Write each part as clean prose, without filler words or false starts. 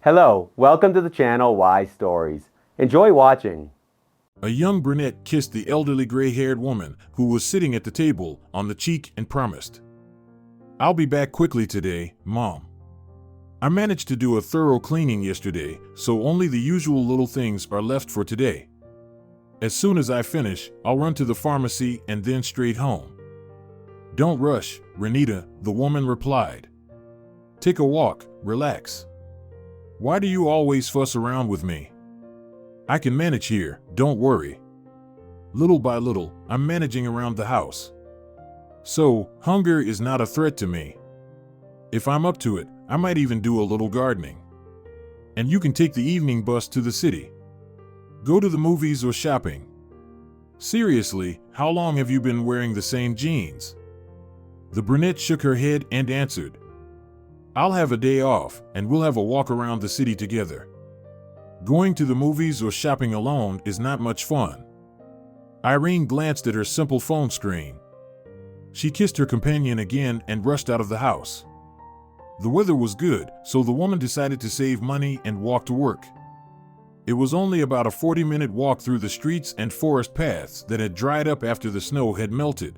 Hello, welcome to the channel Wise Stories. Enjoy watching. A young brunette kissed the elderly gray-haired woman who was sitting at the table on the cheek and promised, "I'll be back quickly today, Mom. I managed to do a thorough cleaning yesterday, so only the usual little things are left for today. As soon as I finish, I'll run to the pharmacy and then straight home." "Don't rush, Renita," the woman replied. "Take a walk, relax. Why do you always fuss around with me? I can manage here, don't worry. Little by little, I'm managing around the house. So, hunger is not a threat to me. If I'm up to it, I might even do a little gardening. And you can take the evening bus to the city. Go to the movies or shopping. Seriously, how long have you been wearing the same jeans?" The brunette shook her head and answered, "I'll have a day off, and we'll have a walk around the city together. Going to the movies or shopping alone is not much fun." Irene glanced at her simple phone screen. She kissed her companion again and rushed out of the house. The weather was good, so the woman decided to save money and walk to work. It was only about a 40-minute walk through the streets and forest paths that had dried up after the snow had melted.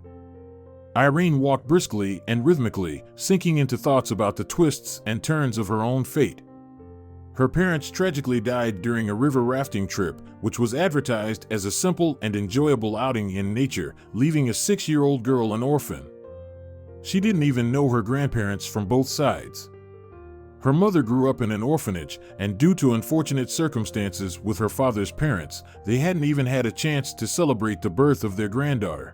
Irene walked briskly and rhythmically, sinking into thoughts about the twists and turns of her own fate. Her parents tragically died during a river rafting trip, which was advertised as a simple and enjoyable outing in nature, leaving a 6-year-old girl an orphan. She didn't even know her grandparents from both sides. Her mother grew up in an orphanage, and due to unfortunate circumstances with her father's parents, they hadn't even had a chance to celebrate the birth of their granddaughter.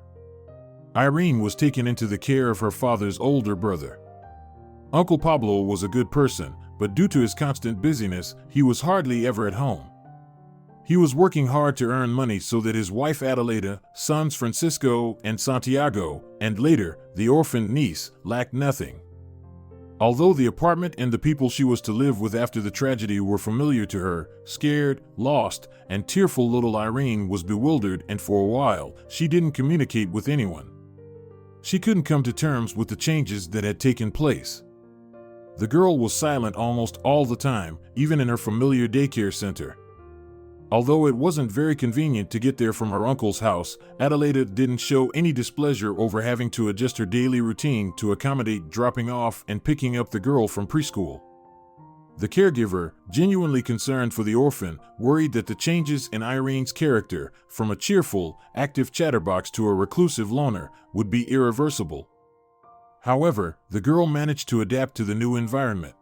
Irene was taken into the care of her father's older brother. Uncle Pablo was a good person, but due to his constant busyness, he was hardly ever at home. He was working hard to earn money so that his wife Adelaida, sons Francisco and Santiago, and later, the orphaned niece, lacked nothing. Although the apartment and the people she was to live with after the tragedy were familiar to her, scared, lost, and tearful little Irene was bewildered, and for a while, she didn't communicate with anyone. She couldn't come to terms with the changes that had taken place. The girl was silent almost all the time, even in her familiar daycare center. Although it wasn't very convenient to get there from her uncle's house, Adelaida didn't show any displeasure over having to adjust her daily routine to accommodate dropping off and picking up the girl from preschool. The caregiver, genuinely concerned for the orphan, worried that the changes in Irene's character, from a cheerful, active chatterbox to a reclusive loner, would be irreversible. However, the girl managed to adapt to the new environment.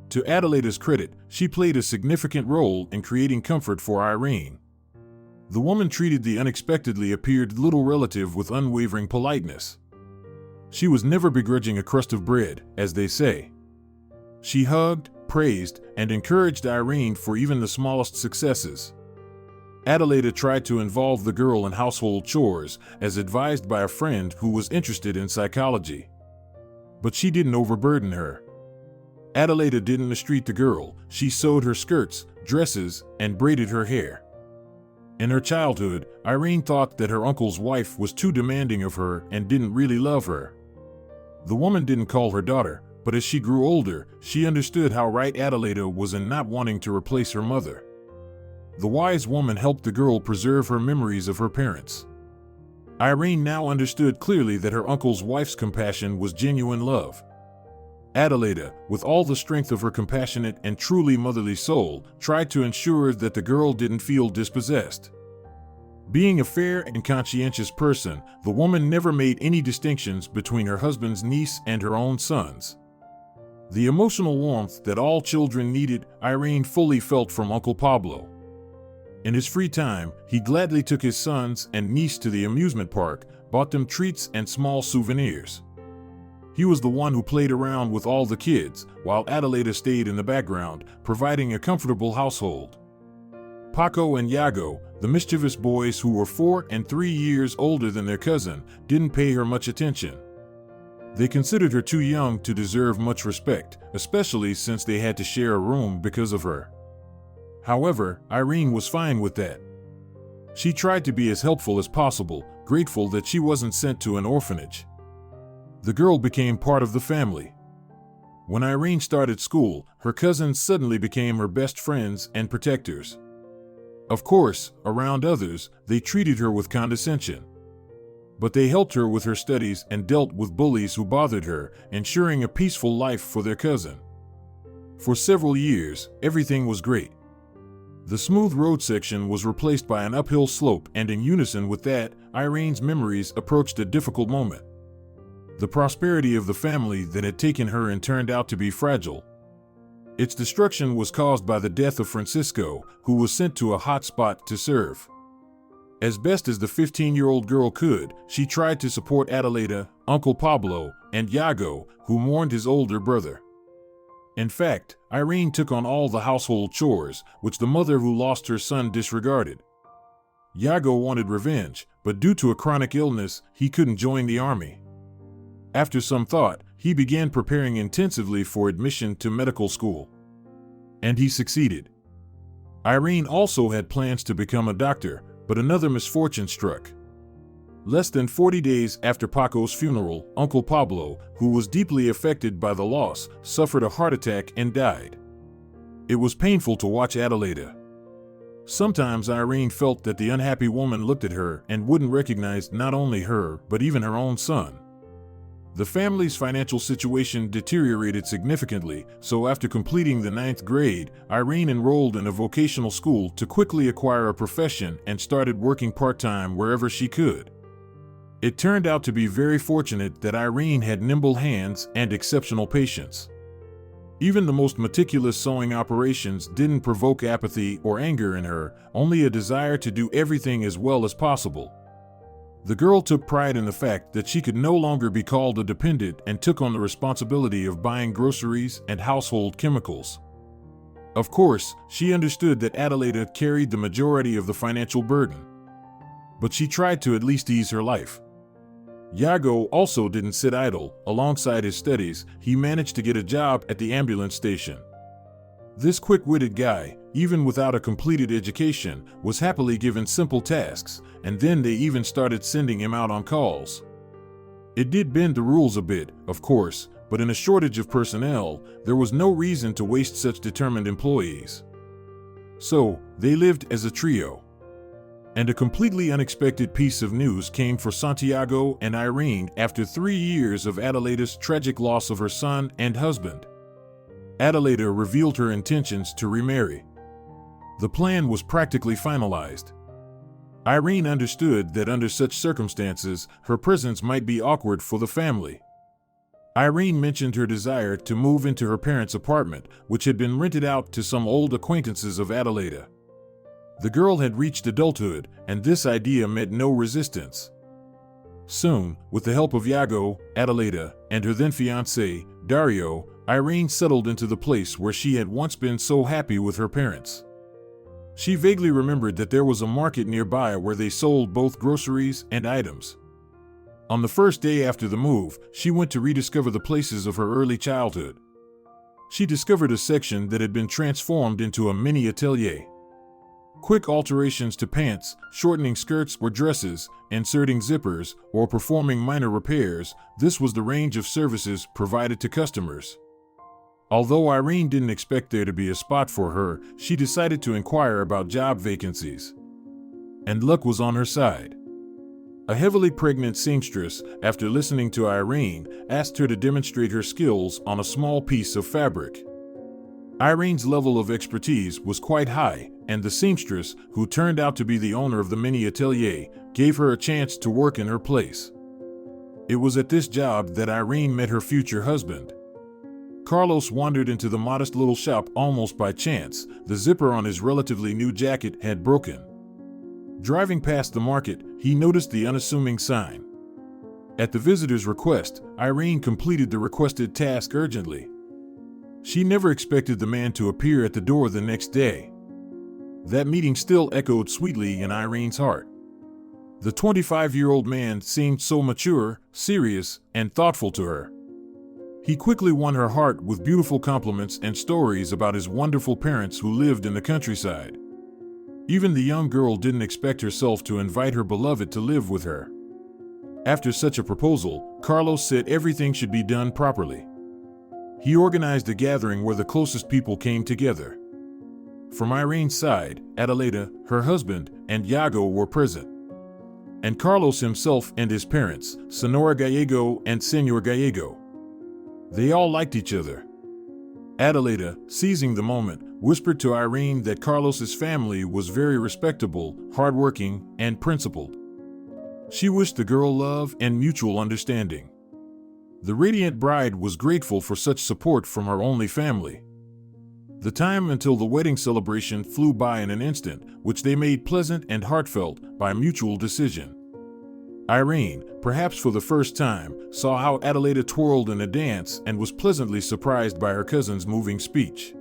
To Adelaida's credit, she played a significant role in creating comfort for Irene. The woman treated the unexpectedly appeared little relative with unwavering politeness. She was never begrudging a crust of bread, as they say. She hugged, praised, and encouraged Irene for even the smallest successes. Adelaida tried to involve the girl in household chores, as advised by a friend who was interested in psychology. But she didn't overburden her. Adelaida didn't mistreat the girl. She sewed her skirts, dresses, and braided her hair. In her childhood, Irene thought that her uncle's wife was too demanding of her and didn't really love her. The woman didn't call her daughter, but as she grew older, she understood how right Adelaida was in not wanting to replace her mother. The wise woman helped the girl preserve her memories of her parents. Irene now understood clearly that her uncle's wife's compassion was genuine love. Adelaida, with all the strength of her compassionate and truly motherly soul, tried to ensure that the girl didn't feel dispossessed. Being a fair and conscientious person, the woman never made any distinctions between her husband's niece and her own sons. The emotional warmth that all children needed, Irene fully felt from Uncle Pablo. In his free time, he gladly took his sons and niece to the amusement park, bought them treats and small souvenirs. He was the one who played around with all the kids, while Adelaida stayed in the background, providing a comfortable household. Paco and Yago, the mischievous boys who were 4 and 3 years older than their cousin, didn't pay her much attention. They considered her too young to deserve much respect, especially since they had to share a room because of her. However, Irene was fine with that. She tried to be as helpful as possible, grateful that she wasn't sent to an orphanage. The girl became part of the family. When Irene started school, her cousins suddenly became her best friends and protectors. Of course, around others, they treated her with condescension. But they helped her with her studies and dealt with bullies who bothered her, ensuring a peaceful life for their cousin. For several years, everything was great. The smooth road section was replaced by an uphill slope, and in unison with that, Irene's memories approached a difficult moment. The prosperity of the family that had taken her in turned out to be fragile. Its destruction was caused by the death of Francisco, who was sent to a hot spot to serve. As best as the 15-year-old girl could, she tried to support Adeleda, Uncle Pablo, and Iago, who mourned his older brother. In fact, Irene took on all the household chores, which the mother who lost her son disregarded. Iago wanted revenge, but due to a chronic illness, he couldn't join the army. After some thought, he began preparing intensively for admission to medical school. And he succeeded. Irene also had plans to become a doctor, but another misfortune struck. Less than 40 days after Paco's funeral, Uncle Pablo, who was deeply affected by the loss, suffered a heart attack and died. It was painful to watch Adeleda. Sometimes Irene felt that the unhappy woman looked at her and wouldn't recognize not only her, but even her own son. The family's financial situation deteriorated significantly, so after completing the 9th grade, Irene enrolled in a vocational school to quickly acquire a profession and started working part-time wherever she could. It turned out to be very fortunate that Irene had nimble hands and exceptional patience. Even the most meticulous sewing operations didn't provoke apathy or anger in her, only a desire to do everything as well as possible. The girl took pride in the fact that she could no longer be called a dependent and took on the responsibility of buying groceries and household chemicals. Of course, she understood that Adeleda carried the majority of the financial burden. But she tried to at least ease her life. Iago also didn't sit idle. Alongside his studies, he managed to get a job at the ambulance station. This quick-witted guy, even without a completed education, was happily given simple tasks, and then they even started sending him out on calls. It did bend the rules a bit, of course, but in a shortage of personnel, there was no reason to waste such determined employees. So, they lived as a trio. And a completely unexpected piece of news came for Santiago and Irene after 3 years of Adeleda's tragic loss of her son and husband. Adeleda revealed her intentions to remarry. The plan was practically finalized. Irene understood that under such circumstances, her presence might be awkward for the family. Irene mentioned her desire to move into her parents' apartment, which had been rented out to some old acquaintances of Adeleda. The girl had reached adulthood, and this idea met no resistance. Soon, with the help of Iago, Adeleda, and her then-fiancé, Dario, Irene settled into the place where she had once been so happy with her parents. She vaguely remembered that there was a market nearby where they sold both groceries and items. On the first day after the move, she went to rediscover the places of her early childhood. She discovered a section that had been transformed into a mini atelier. Quick alterations to pants, shortening skirts or dresses, inserting zippers, or performing minor repairs, this was the range of services provided to customers. Although Irene didn't expect there to be a spot for her, she decided to inquire about job vacancies. And luck was on her side. A heavily pregnant seamstress, after listening to Irene, asked her to demonstrate her skills on a small piece of fabric. Irene's level of expertise was quite high, and the seamstress, who turned out to be the owner of the mini atelier, gave her a chance to work in her place. It was at this job that Irene met her future husband. Carlos wandered into the modest little shop almost by chance. The zipper on his relatively new jacket had broken. Driving past the market, he noticed the unassuming sign. At the visitor's request, Irene completed the requested task urgently. She never expected the man to appear at the door the next day. That meeting still echoed sweetly in Irene's heart. The 25-year-old man seemed so mature, serious, and thoughtful to her. He quickly won her heart with beautiful compliments and stories about his wonderful parents who lived in the countryside. Even the young girl didn't expect herself to invite her beloved to live with her. After such a proposal, Carlos said everything should be done properly. He organized a gathering where the closest people came together. From Irene's side, Adelaida, her husband, and Iago were present. And Carlos himself and his parents, Senora Gallego and Senor Gallego. They all liked each other. Adelaida, seizing the moment, whispered to Irene that Carlos's family was very respectable, hardworking, and principled. She wished the girl love and mutual understanding. The radiant bride was grateful for such support from her only family. The time until the wedding celebration flew by in an instant, which they made pleasant and heartfelt by mutual decision. Irene, perhaps for the first time, saw how Adelaida twirled in a dance and was pleasantly surprised by her cousin's moving speech.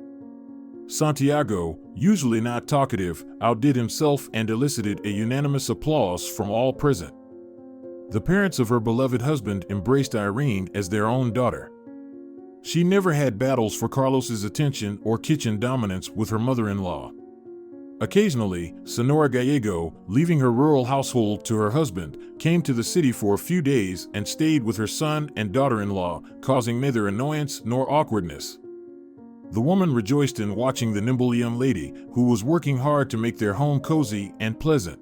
Santiago, usually not talkative, outdid himself and elicited a unanimous applause from all present. The parents of her beloved husband embraced Irene as their own daughter. She never had battles for Carlos's attention or kitchen dominance with her mother-in-law. Occasionally, Senora Gallego, leaving her rural household to her husband, came to the city for a few days and stayed with her son and daughter-in-law, causing neither annoyance nor awkwardness. The woman rejoiced in watching the nimble young lady, who was working hard to make their home cozy and pleasant.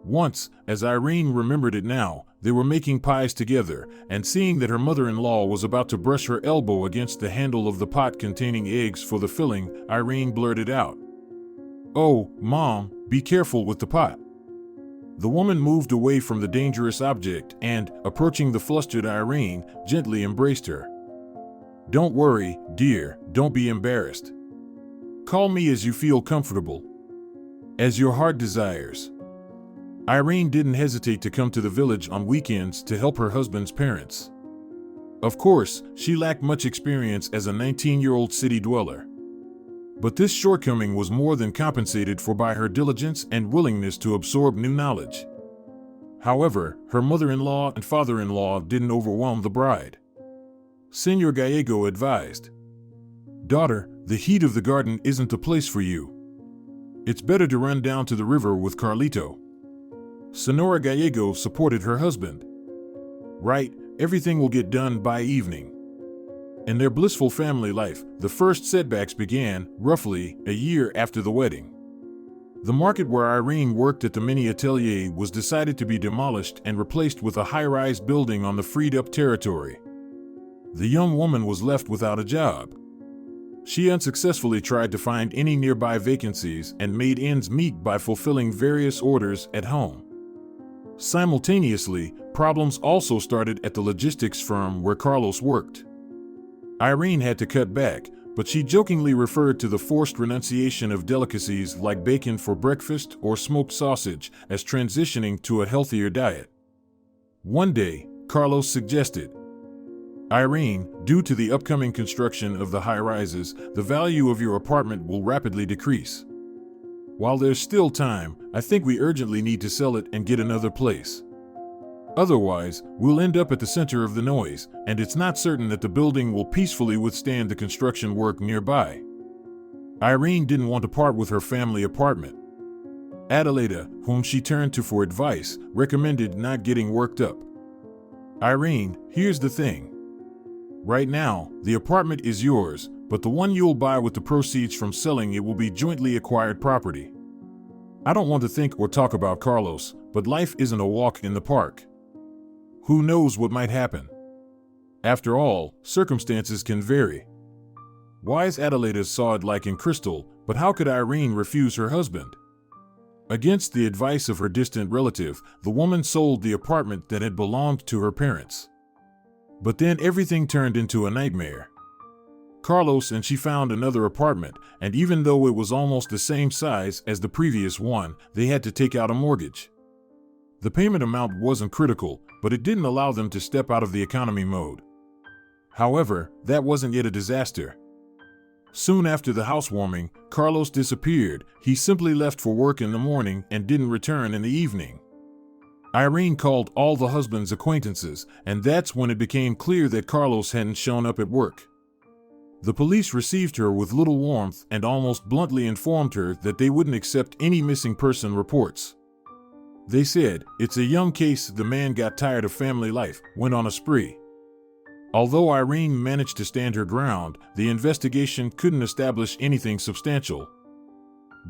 Once, as Irene remembered it now, they were making pies together, and seeing that her mother-in-law was about to brush her elbow against the handle of the pot containing eggs for the filling, Irene blurted out, "Oh, Mom, be careful with the pot." The woman moved away from the dangerous object and, approaching the flustered Irene, gently embraced her. "Don't worry, dear, don't be embarrassed. Call me as you feel comfortable. As your heart desires." Irene didn't hesitate to come to the village on weekends to help her husband's parents. Of course, she lacked much experience as a 19-year-old city dweller. But this shortcoming was more than compensated for by her diligence and willingness to absorb new knowledge. However, her mother-in-law and father-in-law didn't overwhelm the bride. Senor Gallego advised, "Daughter, the heat of the garden isn't the place for you. It's better to run down to the river with Carlito." Senora Gallego supported her husband. "Right, everything will get done by evening." In their blissful family life, the first setbacks began, roughly, a year after the wedding. The market where Irene worked at the mini atelier was decided to be demolished and replaced with a high-rise building on the freed-up territory. The young woman was left without a job. She unsuccessfully tried to find any nearby vacancies and made ends meet by fulfilling various orders at home. Simultaneously, problems also started at the logistics firm where Carlos worked. Irene had to cut back, but she jokingly referred to the forced renunciation of delicacies like bacon for breakfast or smoked sausage as transitioning to a healthier diet. One day, Carlos suggested, "Irene, due to the upcoming construction of the high-rises, the value of your apartment will rapidly decrease. While there's still time, I think we urgently need to sell it and get another place. Otherwise, we'll end up at the center of the noise, and it's not certain that the building will peacefully withstand the construction work nearby." Irene didn't want to part with her family apartment. Adelaida, whom she turned to for advice, recommended not getting worked up. "Irene, here's the thing. Right now, the apartment is yours, but the one you'll buy with the proceeds from selling it will be jointly acquired property. I don't want to think or talk about Carlos, but life isn't a walk in the park. Who knows what might happen? After all, circumstances can vary." Wise Adelaida saw it like in crystal, but how could Irene refuse her husband? Against the advice of her distant relative, the woman sold the apartment that had belonged to her parents. But then everything turned into a nightmare. Carlos and she found another apartment, and even though it was almost the same size as the previous one, they had to take out a mortgage. The payment amount wasn't critical, but it didn't allow them to step out of the economy mode. However, that wasn't yet a disaster. Soon after the housewarming, Carlos disappeared. He simply left for work in the morning and didn't return in the evening. Irene called all the husband's acquaintances, and that's when it became clear that Carlos hadn't shown up at work. The police received her with little warmth and almost bluntly informed her that they wouldn't accept any missing person reports. They said, "It's a young case. The man got tired of family life, went on a spree." Although Irene managed to stand her ground, the investigation couldn't establish anything substantial.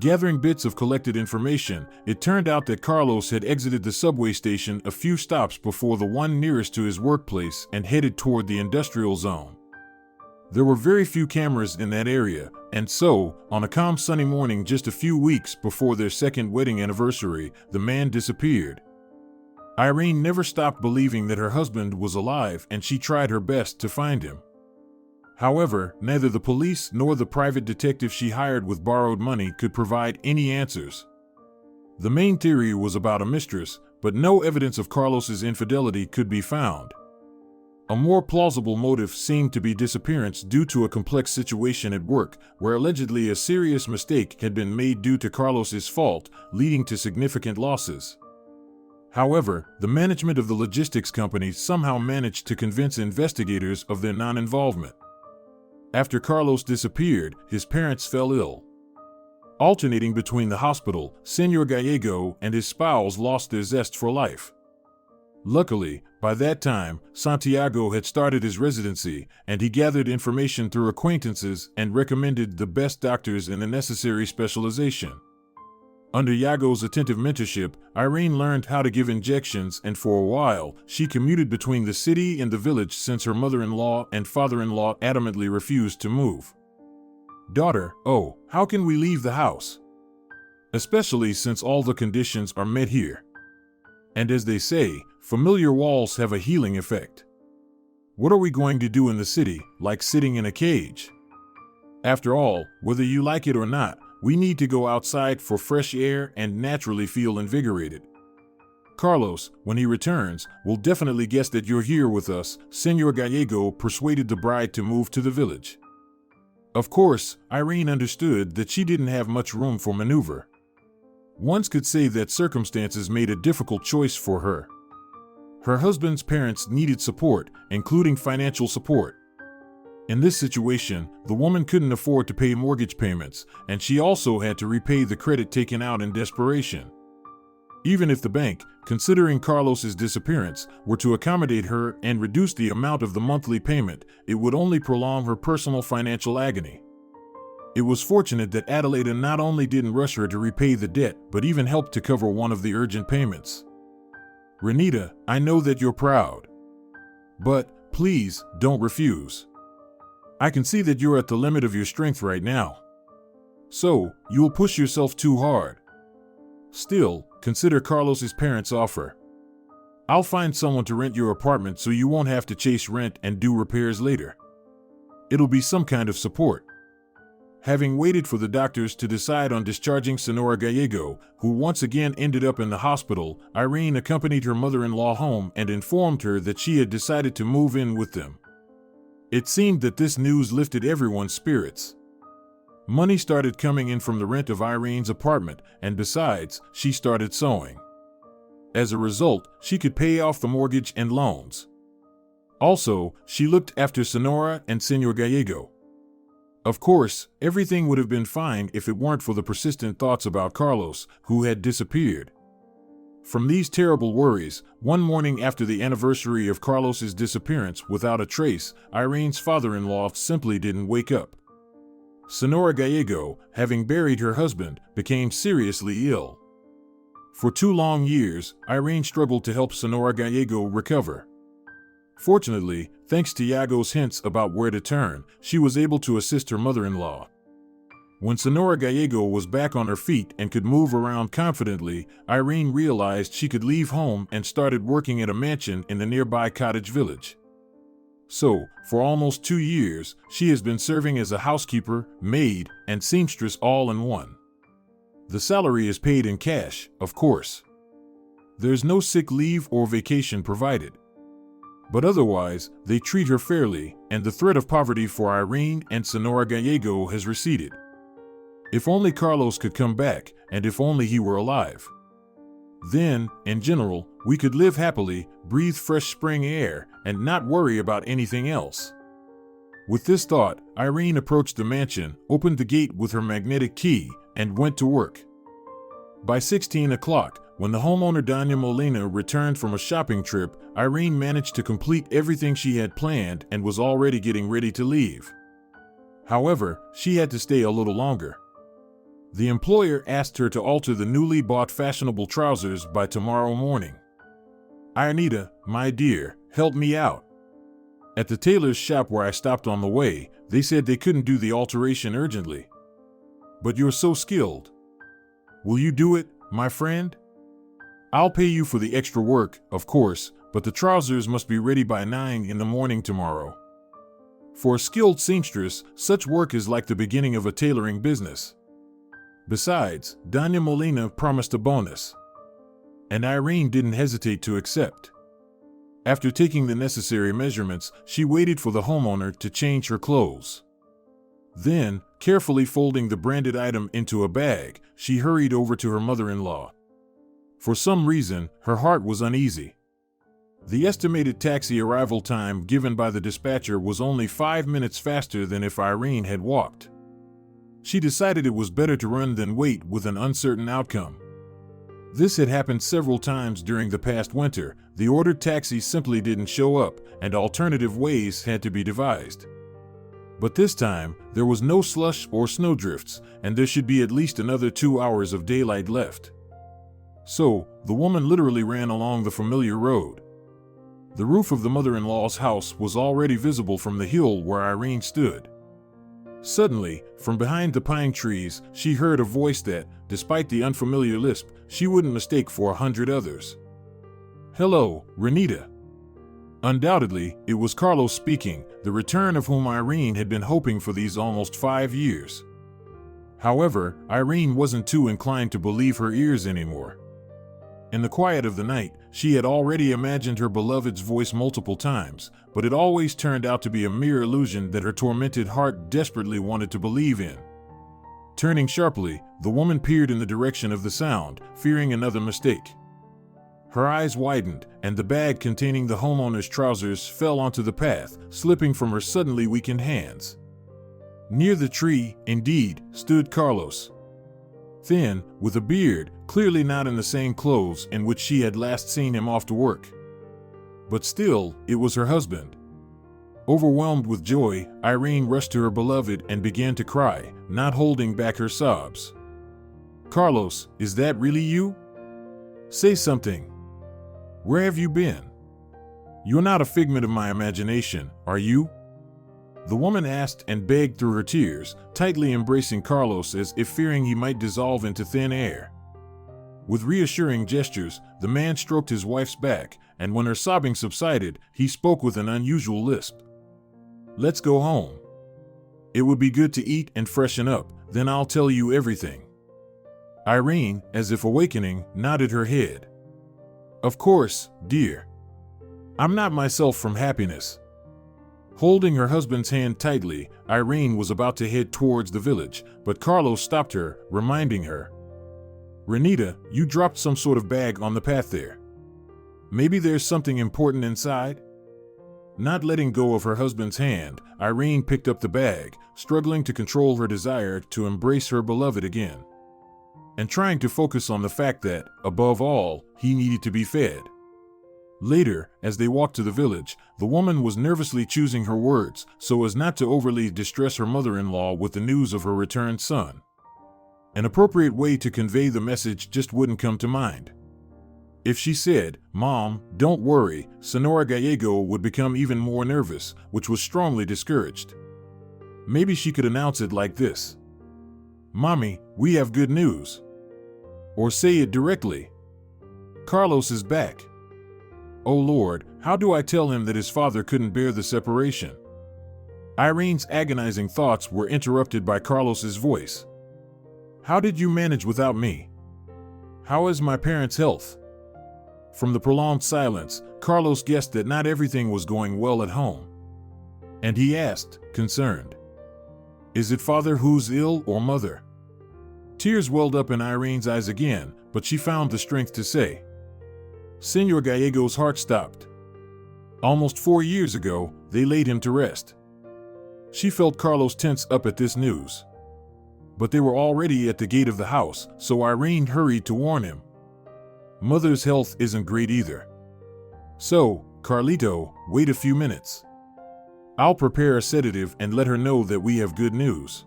Gathering bits of collected information, it turned out that Carlos had exited the subway station a few stops before the one nearest to his workplace and headed toward the industrial zone. There were very few cameras in that area, and so, on a calm sunny morning just a few weeks before their second wedding anniversary, the man disappeared. Irene never stopped believing that her husband was alive, and she tried her best to find him. However, neither the police nor the private detective she hired with borrowed money could provide any answers. The main theory was about a mistress, but no evidence of Carlos's infidelity could be found. A more plausible motive seemed to be disappearance due to a complex situation at work, where allegedly a serious mistake had been made due to Carlos's fault, leading to significant losses. However, the management of the logistics company somehow managed to convince investigators of their non-involvement. After Carlos disappeared, his parents fell ill. Alternating between the hospital, Senor Gallego and his spouse lost their zest for life. Luckily, by that time, Santiago had started his residency, and he gathered information through acquaintances and recommended the best doctors and the necessary specialization. Under Yago's attentive mentorship, Irene learned how to give injections, and for a while, she commuted between the city and the village since her mother-in-law and father-in-law adamantly refused to move. "Daughter, oh, how can we leave the house? Especially since all the conditions are met here. And as they say, familiar walls have a healing effect. What are we going to do in the city, like sitting in a cage? After all, whether you like it or not, we need to go outside for fresh air and naturally feel invigorated. Carlos, when he returns, will definitely guess that you're here with us." Senor Gallego persuaded the bride to move to the village. Of course, Irene understood that she didn't have much room for maneuver. One could say that circumstances made a difficult choice for her. Her husband's parents needed support, including financial support. In this situation, the woman couldn't afford to pay mortgage payments, and she also had to repay the credit taken out in desperation. Even if the bank, considering Carlos's disappearance, were to accommodate her and reduce the amount of the monthly payment, it would only prolong her personal financial agony. It was fortunate that Adelaida not only didn't rush her to repay the debt, but even helped to cover one of the urgent payments. "Renita, I know that you're proud. But, please, don't refuse. I can see that you're at the limit of your strength right now. So, you'll push yourself too hard. Still, consider Carlos's parents' offer. I'll find someone to rent your apartment so you won't have to chase rent and do repairs later. It'll be some kind of support." Having waited for the doctors to decide on discharging Senora Gallego, who once again ended up in the hospital, Irene accompanied her mother-in-law home and informed her that she had decided to move in with them. It seemed that this news lifted everyone's spirits. Money started coming in from the rent of Irene's apartment, and besides, she started sewing. As a result, she could pay off the mortgage and loans. Also, she looked after Senora and Senor Gallego. Of course, everything would have been fine if it weren't for the persistent thoughts about Carlos, who had disappeared. From these terrible worries, one morning after the anniversary of Carlos's disappearance without a trace, Irene's father-in-law simply didn't wake up. Senora Gallego, having buried her husband, became seriously ill. For 2 long years, Irene struggled to help Senora Gallego recover. Fortunately, thanks to Yago's hints about where to turn, she was able to assist her mother-in-law. When Senora Gallego was back on her feet and could move around confidently, Irene realized she could leave home and started working at a mansion in the nearby cottage village. So, for almost 2 years, she has been serving as a housekeeper, maid, and seamstress all in one. The salary is paid in cash, of course. There's no sick leave or vacation provided. But otherwise, they treat her fairly, and the threat of poverty for Irene and Senora Gallego has receded. If only Carlos could come back, and if only he were alive. Then, in general, we could live happily, breathe fresh spring air, and not worry about anything else. With this thought, Irene approached the mansion, opened the gate with her magnetic key, and went to work. By 16 o'clock, When the homeowner Doña Molina returned from a shopping trip, Irene managed to complete everything she had planned and was already getting ready to leave. However, she had to stay a little longer. The employer asked her to alter the newly bought fashionable trousers by tomorrow morning. "Renita, my dear, help me out. At the tailor's shop where I stopped on the way, they said they couldn't do the alteration urgently. But you're so skilled. Will you do it, my friend? I'll pay you for the extra work, of course, but the trousers must be ready by 9 in the morning tomorrow." For a skilled seamstress, such work is like the beginning of a tailoring business. Besides, Doña Molina promised a bonus, and Irene didn't hesitate to accept. After taking the necessary measurements, she waited for the homeowner to change her clothes. Then, carefully folding the branded item into a bag, she hurried over to her mother-in-law. For some reason, her heart was uneasy. The estimated taxi arrival time given by the dispatcher was only 5 minutes faster than if Irene had walked. She decided it was better to run than wait with an uncertain outcome. This had happened several times during the past winter. The ordered taxi simply didn't show up, and alternative ways had to be devised. But this time, there was no slush or snowdrifts, and there should be at least another 2 hours of daylight left. So, the woman literally ran along the familiar road. The roof of the mother-in-law's house was already visible from the hill where Irene stood. Suddenly, from behind the pine trees, she heard a voice that, despite the unfamiliar lisp, she wouldn't mistake for 100 others. "Hello, Renita." Undoubtedly, it was Carlos speaking, the return of whom Irene had been hoping for these almost 5 years. However, Irene wasn't too inclined to believe her ears anymore. In the quiet of the night, she had already imagined her beloved's voice multiple times, but it always turned out to be a mere illusion that her tormented heart desperately wanted to believe in. Turning sharply, the woman peered in the direction of the sound, fearing another mistake. Her eyes widened, and the bag containing the homeowner's trousers fell onto the path, slipping from her suddenly weakened hands. Near the tree, indeed, stood Carlos. Thin, with a beard, clearly not in the same clothes in which she had last seen him off to work. But still, it was her husband. Overwhelmed with joy, Irene rushed to her beloved and began to cry, not holding back her sobs. "Carlos, is that really you? Say something. Where have you been? You're not a figment of my imagination, are you?" The woman asked and begged through her tears, tightly embracing Carlos as if fearing he might dissolve into thin air. With reassuring gestures, the man stroked his wife's back, and when her sobbing subsided, he spoke with an unusual lisp. "Let's go home. It would be good to eat and freshen up, then I'll tell you everything." Irene, as if awakening, nodded her head. "Of course, dear. I'm not myself from happiness." Holding her husband's hand tightly, Irene was about to head towards the village, but Carlos stopped her, reminding her, "Renita, you dropped some sort of bag on the path there. Maybe there's something important inside?" Not letting go of her husband's hand, Irene picked up the bag, struggling to control her desire to embrace her beloved again, and trying to focus on the fact that, above all, he needed to be fed. Later, as they walked to the village, the woman was nervously choosing her words so as not to overly distress her mother-in-law with the news of her returned son. An appropriate way to convey the message just wouldn't come to mind. If she said, "Mom, don't worry," Senora Gallego would become even more nervous, which was strongly discouraged. Maybe she could announce it like this: "Mommy, we have good news." Or say it directly: "Carlos is back. Oh Lord, how do I tell him that his father couldn't bear the separation?" Irene's agonizing thoughts were interrupted by Carlos's voice. "How did you manage without me? How is my parents' health?" From the prolonged silence, Carlos guessed that not everything was going well at home. And he asked, concerned, "Is it father who's ill or mother?" Tears welled up in Irene's eyes again, but she found the strength to say, Senor Gallego's heart stopped. Almost 4 years ago, they laid him to rest. She felt Carlos tense up at this news. But they were already at the gate of the house, so Irene hurried to warn him. Mother's health isn't great either. So, Carlito, wait a few minutes. I'll prepare a sedative and let her know that we have good news."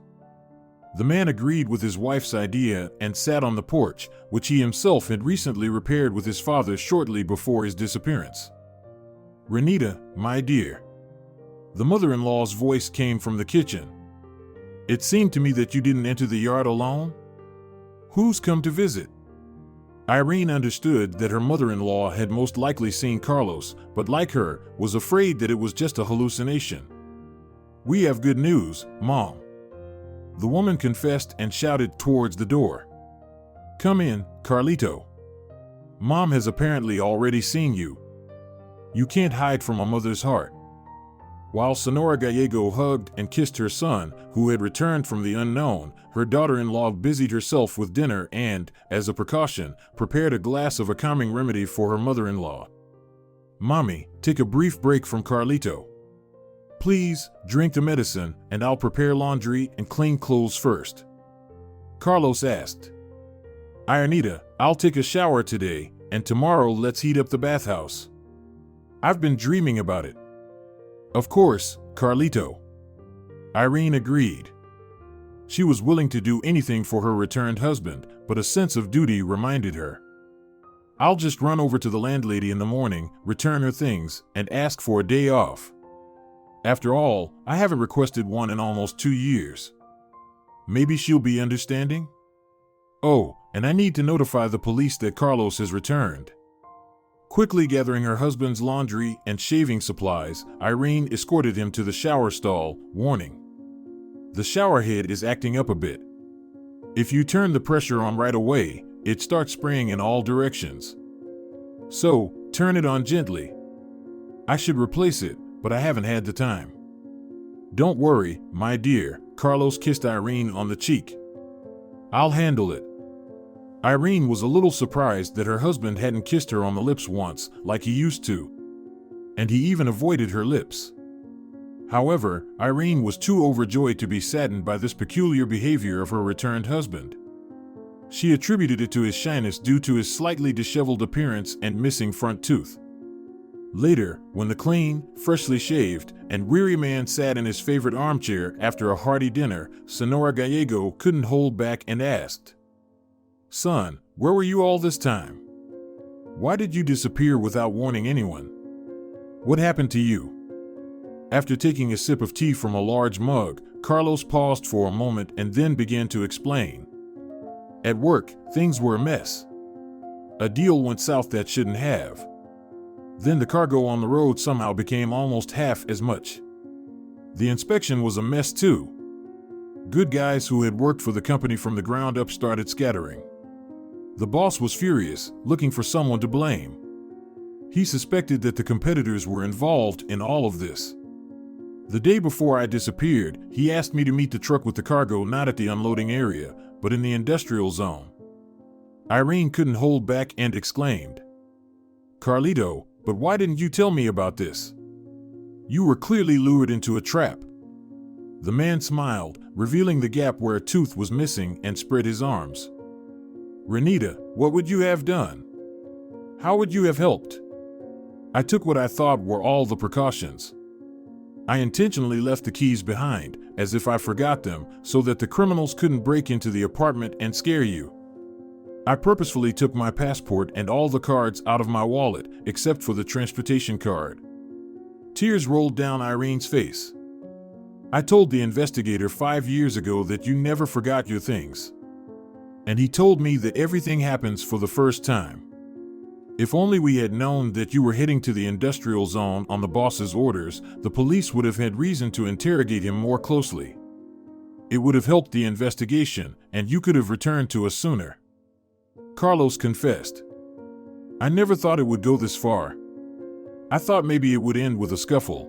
The man agreed with his wife's idea and sat on the porch, which he himself had recently repaired with his father shortly before his disappearance. "Renita, my dear." The mother-in-law's voice came from the kitchen. "It seemed to me that you didn't enter the yard alone. Who's come to visit?" Irene understood that her mother-in-law had most likely seen Carlos, but like her, was afraid that it was just a hallucination. "We have good news, Mom," the woman confessed and shouted towards the door. "Come in, Carlito. Mom has apparently already seen you. You can't hide from a mother's heart." While Senora Gallego hugged and kissed her son, who had returned from the unknown, her daughter-in-law busied herself with dinner and, as a precaution, prepared a glass of a calming remedy for her mother-in-law. "Mommy, take a brief break from Carlito. Please, drink the medicine, and I'll prepare laundry and clean clothes first," Carlos asked. "Renita, I'll take a shower today, and tomorrow let's heat up the bathhouse. I've been dreaming about it." "Of course, Carlito," Irene agreed. She was willing to do anything for her returned husband, but a sense of duty reminded her. "I'll just run over to the landlady in the morning, return her things, and ask for a day off. After all, I haven't requested one in almost 2 years. Maybe she'll be understanding? Oh, and I need to notify the police that Carlos has returned." Quickly gathering her husband's laundry and shaving supplies, Irene escorted him to the shower stall, warning, "The shower head is acting up a bit. If you turn the pressure on right away, it starts spraying in all directions. So, turn it on gently. I should replace it, but I haven't had the time." "Don't worry, my dear," Carlos kissed Irene on the cheek. "I'll handle it." Irene was a little surprised that her husband hadn't kissed her on the lips once, like he used to. And he even avoided her lips. However, Irene was too overjoyed to be saddened by this peculiar behavior of her returned husband. She attributed it to his shyness due to his slightly disheveled appearance and missing front tooth. Later, when the clean, freshly shaved, and weary man sat in his favorite armchair after a hearty dinner, Senora Gallego couldn't hold back and asked, "Son, where were you all this time? Why did you disappear without warning anyone? What happened to you?" After taking a sip of tea from a large mug, Carlos paused for a moment and then began to explain. "At work, things were a mess. A deal went south that shouldn't have. Then the cargo on the road somehow became almost half as much. The inspection was a mess too. Good guys who had worked for the company from the ground up started scattering. The boss was furious, looking for someone to blame. He suspected that the competitors were involved in all of this. The day before I disappeared, he asked me to meet the truck with the cargo not at the unloading area, but in the industrial zone." Irene couldn't hold back and exclaimed, "Carlito, but why didn't you tell me about this? You were clearly lured into a trap." The man smiled, revealing the gap where a tooth was missing, and spread his arms. "Renita, what would you have done? How would you have helped? I took what I thought were all the precautions. I intentionally left the keys behind, as if I forgot them, so that the criminals couldn't break into the apartment and scare you. I purposefully took my passport and all the cards out of my wallet, except for the transportation card." Tears rolled down Irene's face. "I told the investigator 5 years ago that you never forgot your things. And he told me that everything happens for the first time. If only we had known that you were heading to the industrial zone on the boss's orders, the police would have had reason to interrogate him more closely. It would have helped the investigation, and you could have returned to us sooner." Carlos confessed, "I never thought it would go this far. I thought maybe it would end with a scuffle.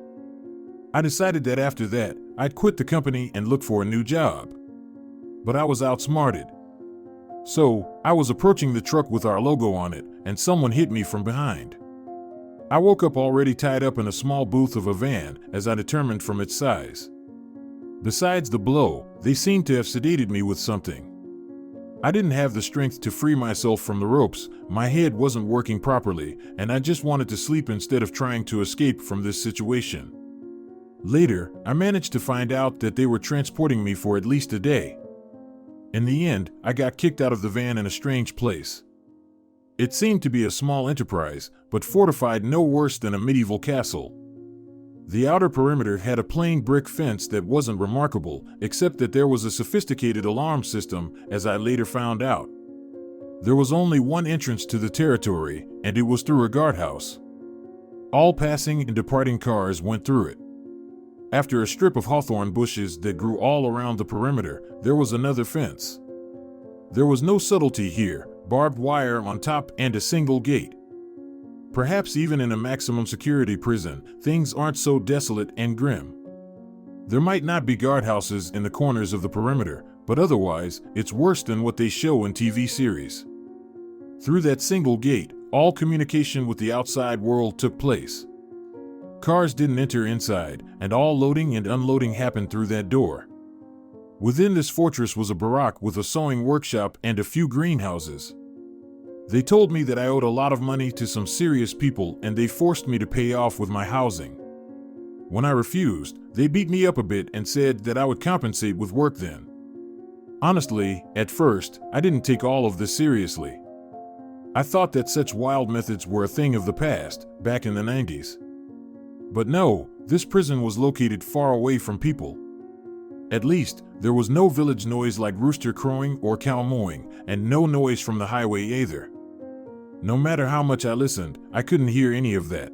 I decided that after that, I'd quit the company and look for a new job. But I was outsmarted. So, I was approaching the truck with our logo on it, and someone hit me from behind. I woke up already tied up in a small booth of a van, as I determined from its size. Besides the blow, they seemed to have sedated me with something. I didn't have the strength to free myself from the ropes, my head wasn't working properly, and I just wanted to sleep instead of trying to escape from this situation. Later, I managed to find out that they were transporting me for at least a day. In the end, I got kicked out of the van in a strange place. It seemed to be a small enterprise, but fortified no worse than a medieval castle. The outer perimeter had a plain brick fence that wasn't remarkable, except that there was a sophisticated alarm system, as I later found out. There was only one entrance to the territory, and it was through a guardhouse. All passing and departing cars went through it. After a strip of hawthorn bushes that grew all around the perimeter, there was another fence. There was no subtlety here, barbed wire on top and a single gate. Perhaps even in a maximum security prison, things aren't so desolate and grim. There might not be guardhouses in the corners of the perimeter, but otherwise, it's worse than what they show in TV series. Through that single gate, all communication with the outside world took place. Cars didn't enter inside, and all loading and unloading happened through that door. Within this fortress was a barrack with a sewing workshop and a few greenhouses. They told me that I owed a lot of money to some serious people and they forced me to pay off with my housing. When I refused, they beat me up a bit and said that I would compensate with work then. Honestly, at first, I didn't take all of this seriously. I thought that such wild methods were a thing of the past, back in the 90s. But no, this prison was located far away from people. At least, there was no village noise like rooster crowing or cow mooing, and no noise from the highway either. No matter how much I listened, I couldn't hear any of that.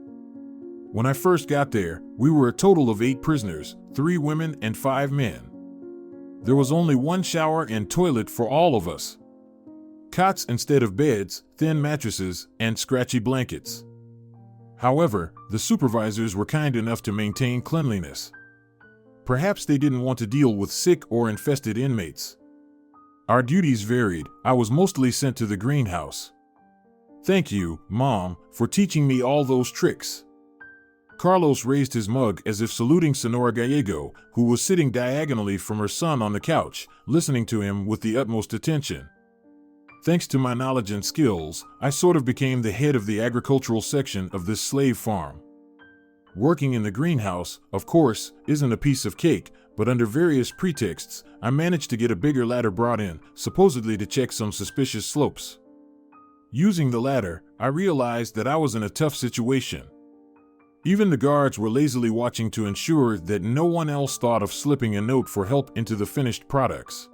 When I first got there, we were a total of 8 prisoners, 3 women and 5 men. There was only one shower and toilet for all of us. Cots instead of beds, thin mattresses, and scratchy blankets. However, the supervisors were kind enough to maintain cleanliness. Perhaps they didn't want to deal with sick or infested inmates. Our duties varied. I was mostly sent to the greenhouse. Thank you, Mom, for teaching me all those tricks. Carlos raised his mug as if saluting Senora Gallego, who was sitting diagonally from her son on the couch, listening to him with the utmost attention. Thanks to my knowledge and skills, I sort of became the head of the agricultural section of this slave farm. Working in the greenhouse, of course, isn't a piece of cake, but under various pretexts, I managed to get a bigger ladder brought in, supposedly to check some suspicious slopes. Using the ladder, I realized that I was in a tough situation. Even the guards were lazily watching to ensure that no one else thought of slipping a note for help into the finished products.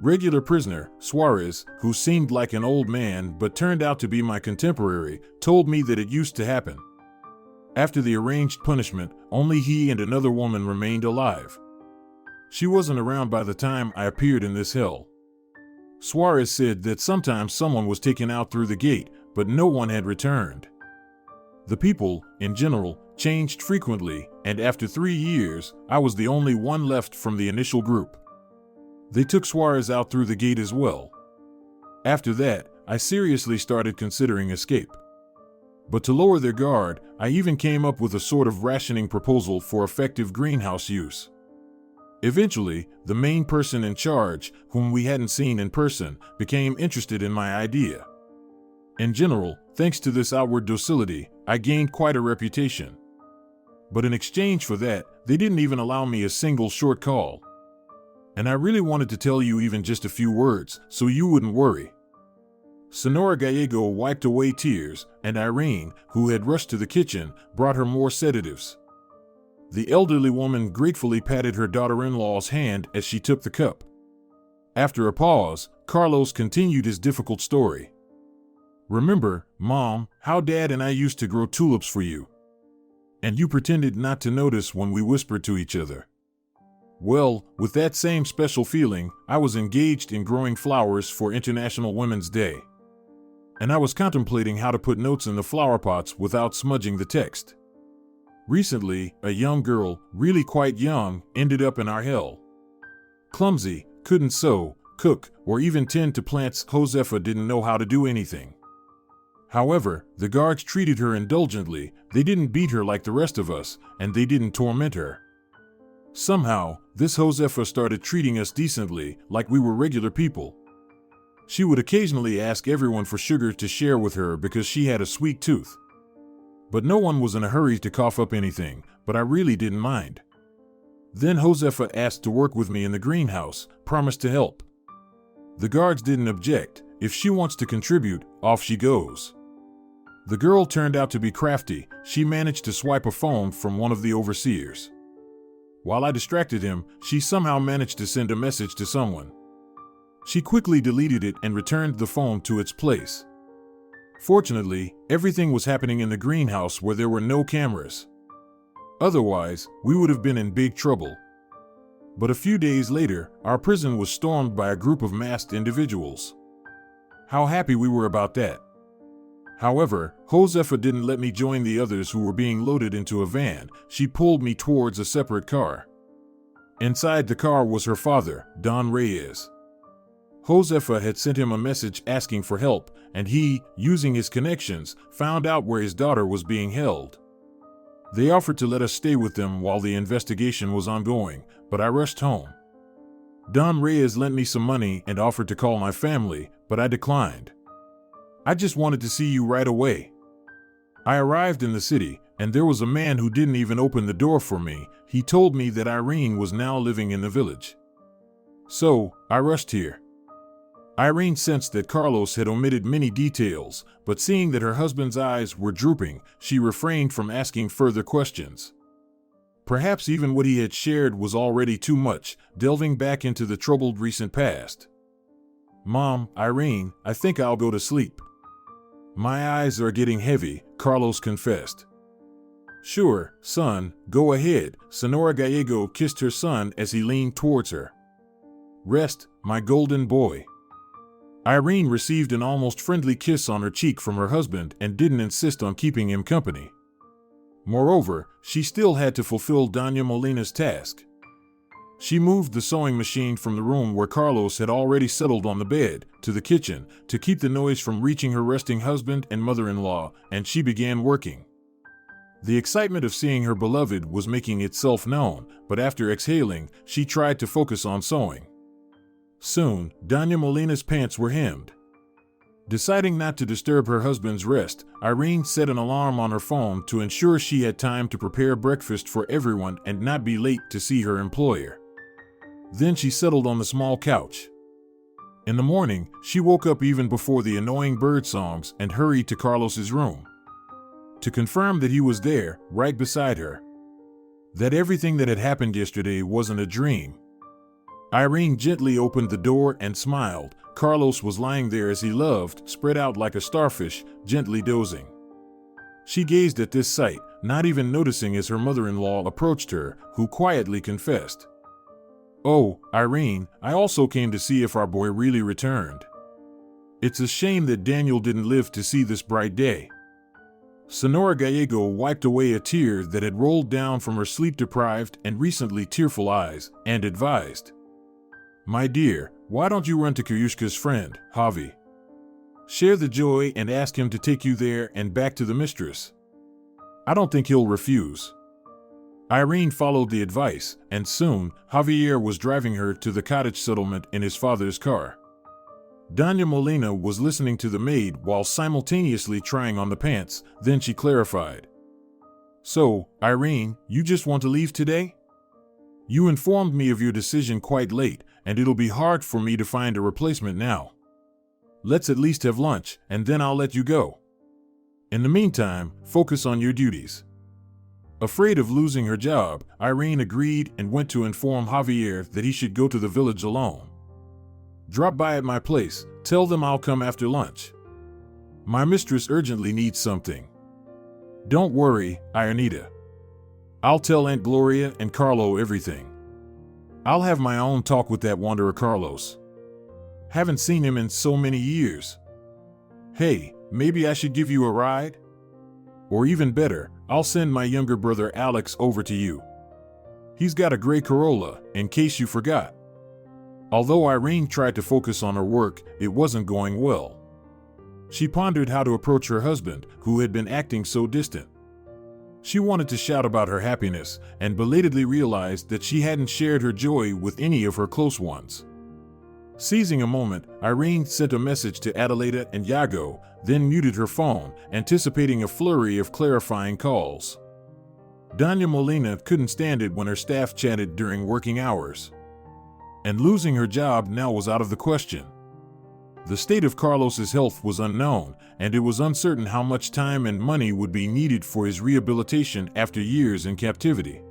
Regular prisoner, Suarez, who seemed like an old man but turned out to be my contemporary, told me that it used to happen. After the arranged punishment, only he and another woman remained alive. She wasn't around by the time I appeared in this hell. Suarez said that sometimes someone was taken out through the gate, but no one had returned. The people, in general, changed frequently, and after 3 years, I was the only one left from the initial group. They took Suarez out through the gate as well. After that, I seriously started considering escape. But to lower their guard, I even came up with a sort of rationing proposal for effective greenhouse use. Eventually, the main person in charge, whom we hadn't seen in person, became interested in my idea. In general, thanks to this outward docility, I gained quite a reputation. But in exchange for that, they didn't even allow me a single short call. And I really wanted to tell you even just a few words, so you wouldn't worry. Senora Gallego wiped away tears, and Irene, who had rushed to the kitchen, brought her more sedatives. The elderly woman gratefully patted her daughter-in-law's hand as she took the cup. After a pause, Carlos continued his difficult story. Remember, Mom, how Dad and I used to grow tulips for you? And you pretended not to notice when we whispered to each other. Well, with that same special feeling, I was engaged in growing flowers for International Women's Day. And I was contemplating how to put notes in the flower pots without smudging the text. Recently, a young girl, really quite young, ended up in our hell. Clumsy, couldn't sew, cook, or even tend to plants. Josefa didn't know how to do anything. However, the guards treated her indulgently, they didn't beat her like the rest of us, and they didn't torment her. Somehow, this Josefa started treating us decently, like we were regular people. She would occasionally ask everyone for sugar to share with her because she had a sweet tooth. But no one was in a hurry to cough up anything, but I really didn't mind. Then Josefa asked to work with me in the greenhouse, promised to help. The guards didn't object. If she wants to contribute, off she goes. The girl turned out to be crafty. She managed to swipe a phone from one of the overseers. While I distracted him, she somehow managed to send a message to someone. She quickly deleted it and returned the phone to its place. Fortunately, everything was happening in the greenhouse where there were no cameras. Otherwise, we would have been in big trouble. But a few days later, our prison was stormed by a group of masked individuals. How happy we were about that. However, Josefa didn't let me join the others who were being loaded into a van. She pulled me towards a separate car. Inside the car was her father, Don Reyes. Josefa had sent him a message asking for help, and he, using his connections, found out where his daughter was being held. They offered to let us stay with them while the investigation was ongoing, but I rushed home. Don Reyes lent me some money and offered to call my family, but I declined. I just wanted to see you right away. I arrived in the city, and there was a man who didn't even open the door for me. He told me that Irene was now living in the village. So, I rushed here. Irene sensed that Carlos had omitted many details, but seeing that her husband's eyes were drooping, she refrained from asking further questions. Perhaps even what he had shared was already too much, delving back into the troubled recent past. "Mom, Irene, I think I'll go to sleep. My eyes are getting heavy," Carlos confessed. "Sure, son, go ahead," Sonora Gallego kissed her son as he leaned towards her. "Rest, my golden boy." Irene received an almost friendly kiss on her cheek from her husband and didn't insist on keeping him company. Moreover, she still had to fulfill Doña Molina's task. She moved the sewing machine from the room where Carlos had already settled on the bed to the kitchen to keep the noise from reaching her resting husband and mother-in-law, and she began working. The excitement of seeing her beloved was making itself known, but after exhaling, she tried to focus on sewing. Soon, Doña Molina's pants were hemmed. Deciding not to disturb her husband's rest, Irene set an alarm on her phone to ensure she had time to prepare breakfast for everyone and not be late to see her employer. Then she settled on the small couch. In the morning, she woke up even before the annoying bird songs and hurried to Carlos's room. To confirm that he was there, right beside her. That everything that had happened yesterday wasn't a dream. Irene gently opened the door and smiled. Carlos was lying there as he loved, spread out like a starfish, gently dozing. She gazed at this sight, not even noticing as her mother-in-law approached her, who quietly confessed, "Oh, Irene, I also came to see if our boy really returned. It's a shame that Daniel didn't live to see this bright day." Sonora Gallego wiped away a tear that had rolled down from her sleep-deprived and recently tearful eyes, and advised, "My dear, why don't you run to Kayushka's friend, Javi? Share the joy and ask him to take you there and back to the mistress. I don't think he'll refuse." Irene followed the advice, and soon, Javier was driving her to the cottage settlement in his father's car. Doña Molina was listening to the maid while simultaneously trying on the pants, then she clarified. "So, Irene, you just want to leave today? You informed me of your decision quite late, and it'll be hard for me to find a replacement now. Let's at least have lunch, and then I'll let you go. In the meantime, focus on your duties." Afraid of losing her job, Irene agreed and went to inform Javier that he should go to the village alone. "Drop by at my place, tell them I'll come after lunch. My mistress urgently needs something. Don't worry, Renita. I'll tell Aunt Gloria and Carlo everything. I'll have my own talk with that wanderer Carlos. Haven't seen him in so many years. Hey, maybe I should give you a ride? Or even better, I'll send my younger brother Alex over to you. He's got a gray Corolla, in case you forgot." Although Irene tried to focus on her work, it wasn't going well. She pondered how to approach her husband, who had been acting so distant. She wanted to shout about her happiness, and belatedly realized that she hadn't shared her joy with any of her close ones. Seizing a moment, Irene sent a message to Adeleda and Yago, then muted her phone, anticipating a flurry of clarifying calls. Doña Molina couldn't stand it when her staff chatted during working hours. And losing her job now was out of the question. The state of Carlos's health was unknown, and it was uncertain how much time and money would be needed for his rehabilitation after years in captivity.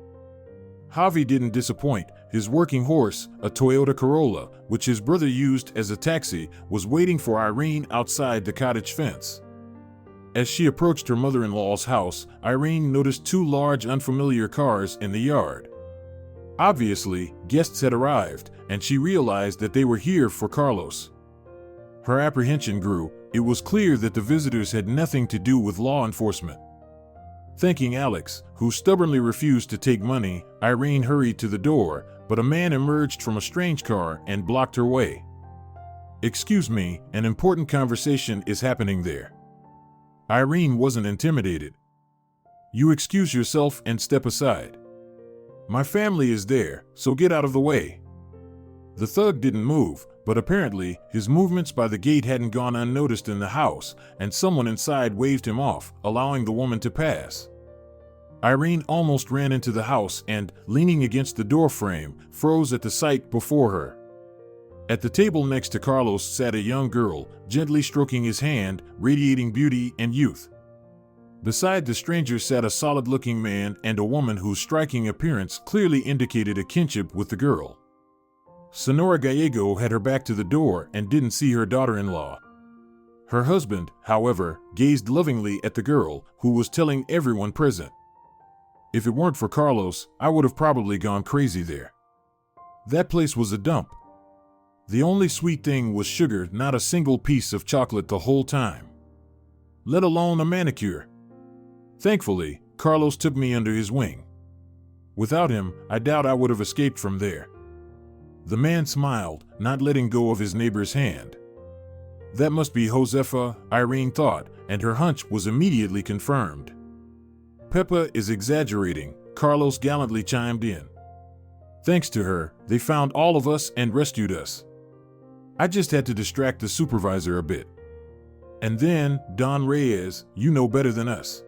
Javi didn't disappoint. His working horse, a Toyota Corolla, which his brother used as a taxi, was waiting for Irene outside the cottage fence. As she approached her mother-in-law's house, Irene noticed two large unfamiliar cars in the yard. Obviously, guests had arrived, and she realized that they were here for Carlos. Her apprehension grew. It was clear that the visitors had nothing to do with law enforcement. Thanking Alex, who stubbornly refused to take money, Irene hurried to the door, but a man emerged from a strange car and blocked her way. "Excuse me, an important conversation is happening there." Irene wasn't intimidated. "You excuse yourself and step aside. My family is there, so get out of the way." The thug didn't move, but apparently his movements by the gate hadn't gone unnoticed in the house, and someone inside waved him off, allowing the woman to pass. Irene almost ran into the house and, leaning against the doorframe, froze at the sight before her. At the table next to Carlos sat a young girl, gently stroking his hand, radiating beauty and youth. Beside the stranger sat a solid-looking man and a woman whose striking appearance clearly indicated a kinship with the girl. Senora Gallego had her back to the door and didn't see her daughter-in-law. Her husband, however, gazed lovingly at the girl, who was telling everyone present, "If it weren't for Carlos, I would have probably gone crazy there. That place was a dump. The only sweet thing was sugar, not a single piece of chocolate the whole time. Let alone a manicure. Thankfully, Carlos took me under his wing. Without him, I doubt I would have escaped from there." The man smiled, not letting go of his neighbor's hand. That must be Josefa, Irene thought, and her hunch was immediately confirmed. "Peppa is exaggerating," Carlos gallantly chimed in. "Thanks to her, they found all of us and rescued us. I just had to distract the supervisor a bit. And then, Don Reyes, you know better than us.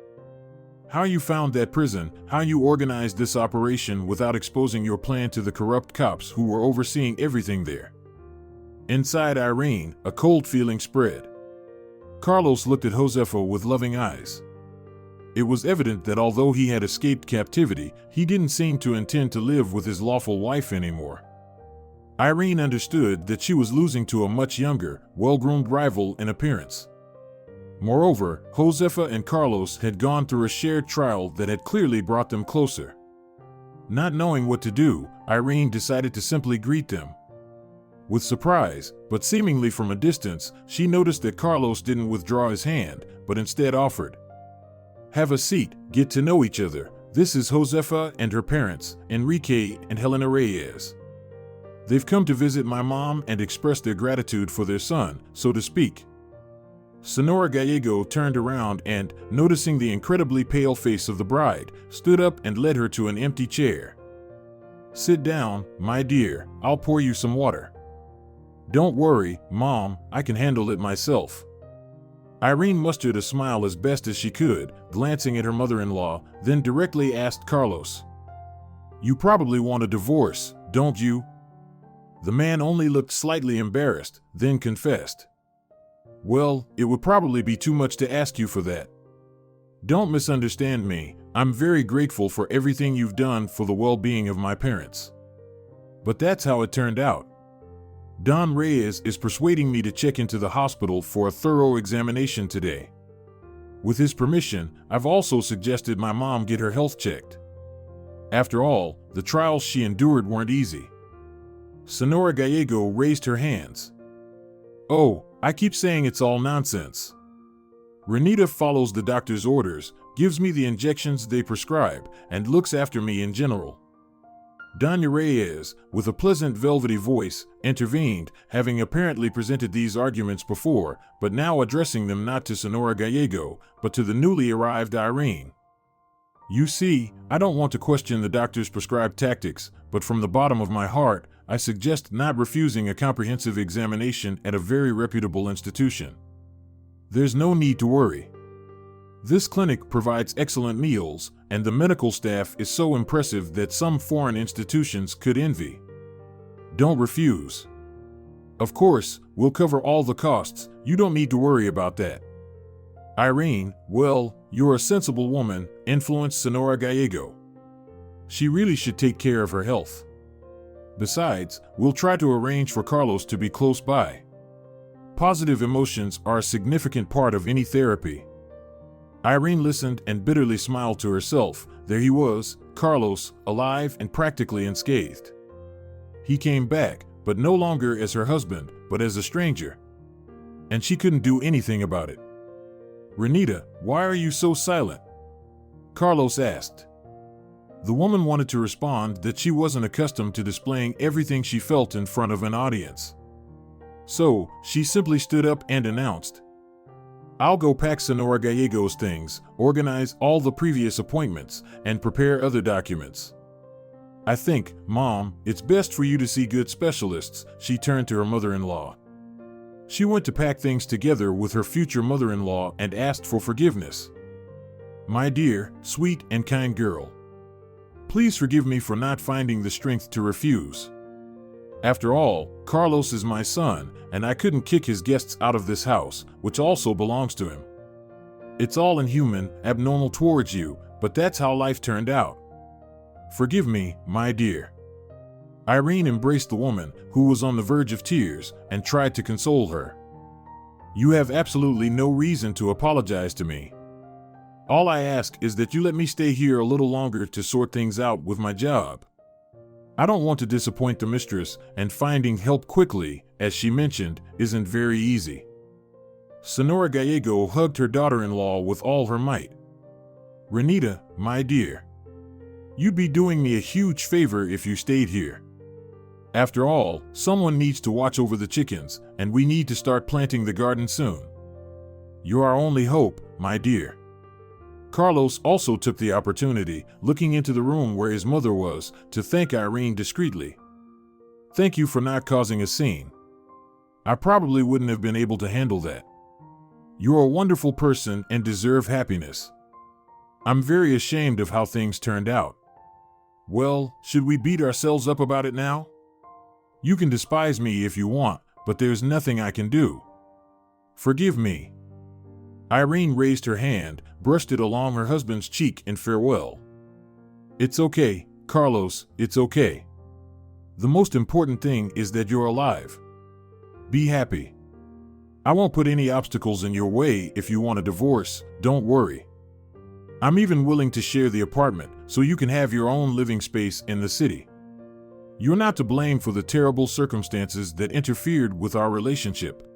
How you found that prison, how you organized this operation without exposing your plan to the corrupt cops who were overseeing everything there." Inside Irene, a cold feeling spread. Carlos looked at Josefa with loving eyes. It was evident that although he had escaped captivity, he didn't seem to intend to live with his lawful wife anymore. Irene understood that she was losing to a much younger, well-groomed rival in appearance. Moreover, Josefa and Carlos had gone through a shared trial that had clearly brought them closer. Not knowing what to do, Irene decided to simply greet them. With surprise, but seemingly from a distance, she noticed that Carlos didn't withdraw his hand, but instead offered, "Have a seat, get to know each other. This is Josefa and her parents, Enrique and Helena Reyes. They've come to visit my mom and express their gratitude for their son, so to speak." Senora Gallego turned around and, noticing the incredibly pale face of the bride, stood up and led her to an empty chair. "Sit down, my dear, I'll pour you some water." "Don't worry, Mom, I can handle it myself." Irene mustered a smile as best as she could, glancing at her mother-in-law, then directly asked Carlos, "You probably want a divorce, don't you?" The man only looked slightly embarrassed, then confessed, "Well, it would probably be too much to ask you for that. Don't misunderstand me, I'm very grateful for everything you've done for the well-being of my parents. But that's how it turned out. Don Reyes is persuading me to check into the hospital for a thorough examination today. With his permission, I've also suggested my mom get her health checked. After all, the trials she endured weren't easy." Senora Gallego raised her hands. "Oh, I keep saying it's all nonsense. Renita follows the doctor's orders, gives me the injections they prescribe, and looks after me in general." Doña Reyes, with a pleasant velvety voice, intervened, having apparently presented these arguments before, but now addressing them not to Senora Gallego, but to the newly arrived Irene. "You see, I don't want to question the doctor's prescribed tactics, but from the bottom of my heart, I suggest not refusing a comprehensive examination at a very reputable institution. There's no need to worry. This clinic provides excellent meals, and the medical staff is so impressive that some foreign institutions could envy. Don't refuse. Of course, we'll cover all the costs. You don't need to worry about that. Irene, well, you're a sensible woman, influenced Senora Gallego. She really should take care of her health. Besides, we'll try to arrange for Carlos to be close by. Positive emotions are a significant part of any therapy. Irene listened and bitterly smiled to herself. There he was, Carlos, alive and practically unscathed. He came back, but no longer as her husband, but as a stranger. And she couldn't do anything about it. Renita, why are you so silent? Carlos asked. The woman wanted to respond that she wasn't accustomed to displaying everything she felt in front of an audience. So, she simply stood up and announced, I'll go pack Senora Gallego's things, organize all the previous appointments, and prepare other documents. I think, Mom, it's best for you to see good specialists. She turned to her mother-in-law. She went to pack things together with her future mother-in-law and asked for forgiveness. My dear, sweet and kind girl. Please forgive me for not finding the strength to refuse. After all, Carlos is my son, and I couldn't kick his guests out of this house, which also belongs to him. It's all inhuman, abnormal towards you, but that's how life turned out. Forgive me, my dear. Irene embraced the woman, who was on the verge of tears, and tried to console her. You have absolutely no reason to apologize to me. All I ask is that you let me stay here a little longer to sort things out with my job. I don't want to disappoint the mistress, and finding help quickly, as she mentioned, isn't very easy. Senora Gallego hugged her daughter-in-law with all her might. Renita, my dear. You'd be doing me a huge favor if you stayed here. After all, someone needs to watch over the chickens, and we need to start planting the garden soon. You're our only hope, my dear. Carlos also took the opportunity, looking into the room where his mother was, to thank Irene discreetly. Thank you for not causing a scene. I probably wouldn't have been able to handle that. You're a wonderful person and deserve happiness. I'm very ashamed of how things turned out. Well, should we beat ourselves up about it now? You can despise me if you want, but there's nothing I can do. Forgive me. Irene raised her hand, brushed it along her husband's cheek in farewell. It's okay, Carlos, it's okay. The most important thing is that you're alive. Be happy. I won't put any obstacles in your way if you want a divorce, don't worry. I'm even willing to share the apartment so you can have your own living space in the city. You're not to blame for the terrible circumstances that interfered with our relationship.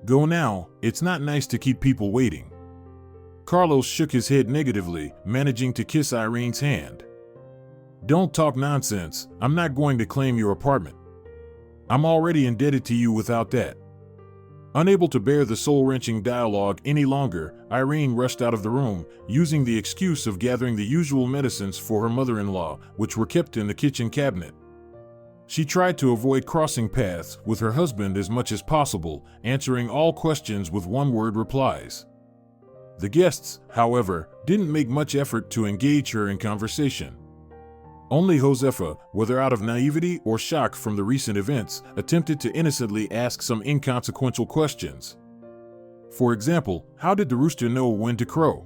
Go now, it's not nice to keep people waiting. Carlos shook his head negatively, managing to kiss Irene's hand. Don't talk nonsense, I'm not going to claim your apartment. I'm already indebted to you without that. Unable to bear the soul-wrenching dialogue any longer, Irene rushed out of the room, using the excuse of gathering the usual medicines for her mother-in-law, which were kept in the kitchen cabinet. She tried to avoid crossing paths with her husband as much as possible, answering all questions with one-word replies. The guests, however, didn't make much effort to engage her in conversation. Only Josefa, whether out of naivety or shock from the recent events, attempted to innocently ask some inconsequential questions. For example, how did the rooster know when to crow?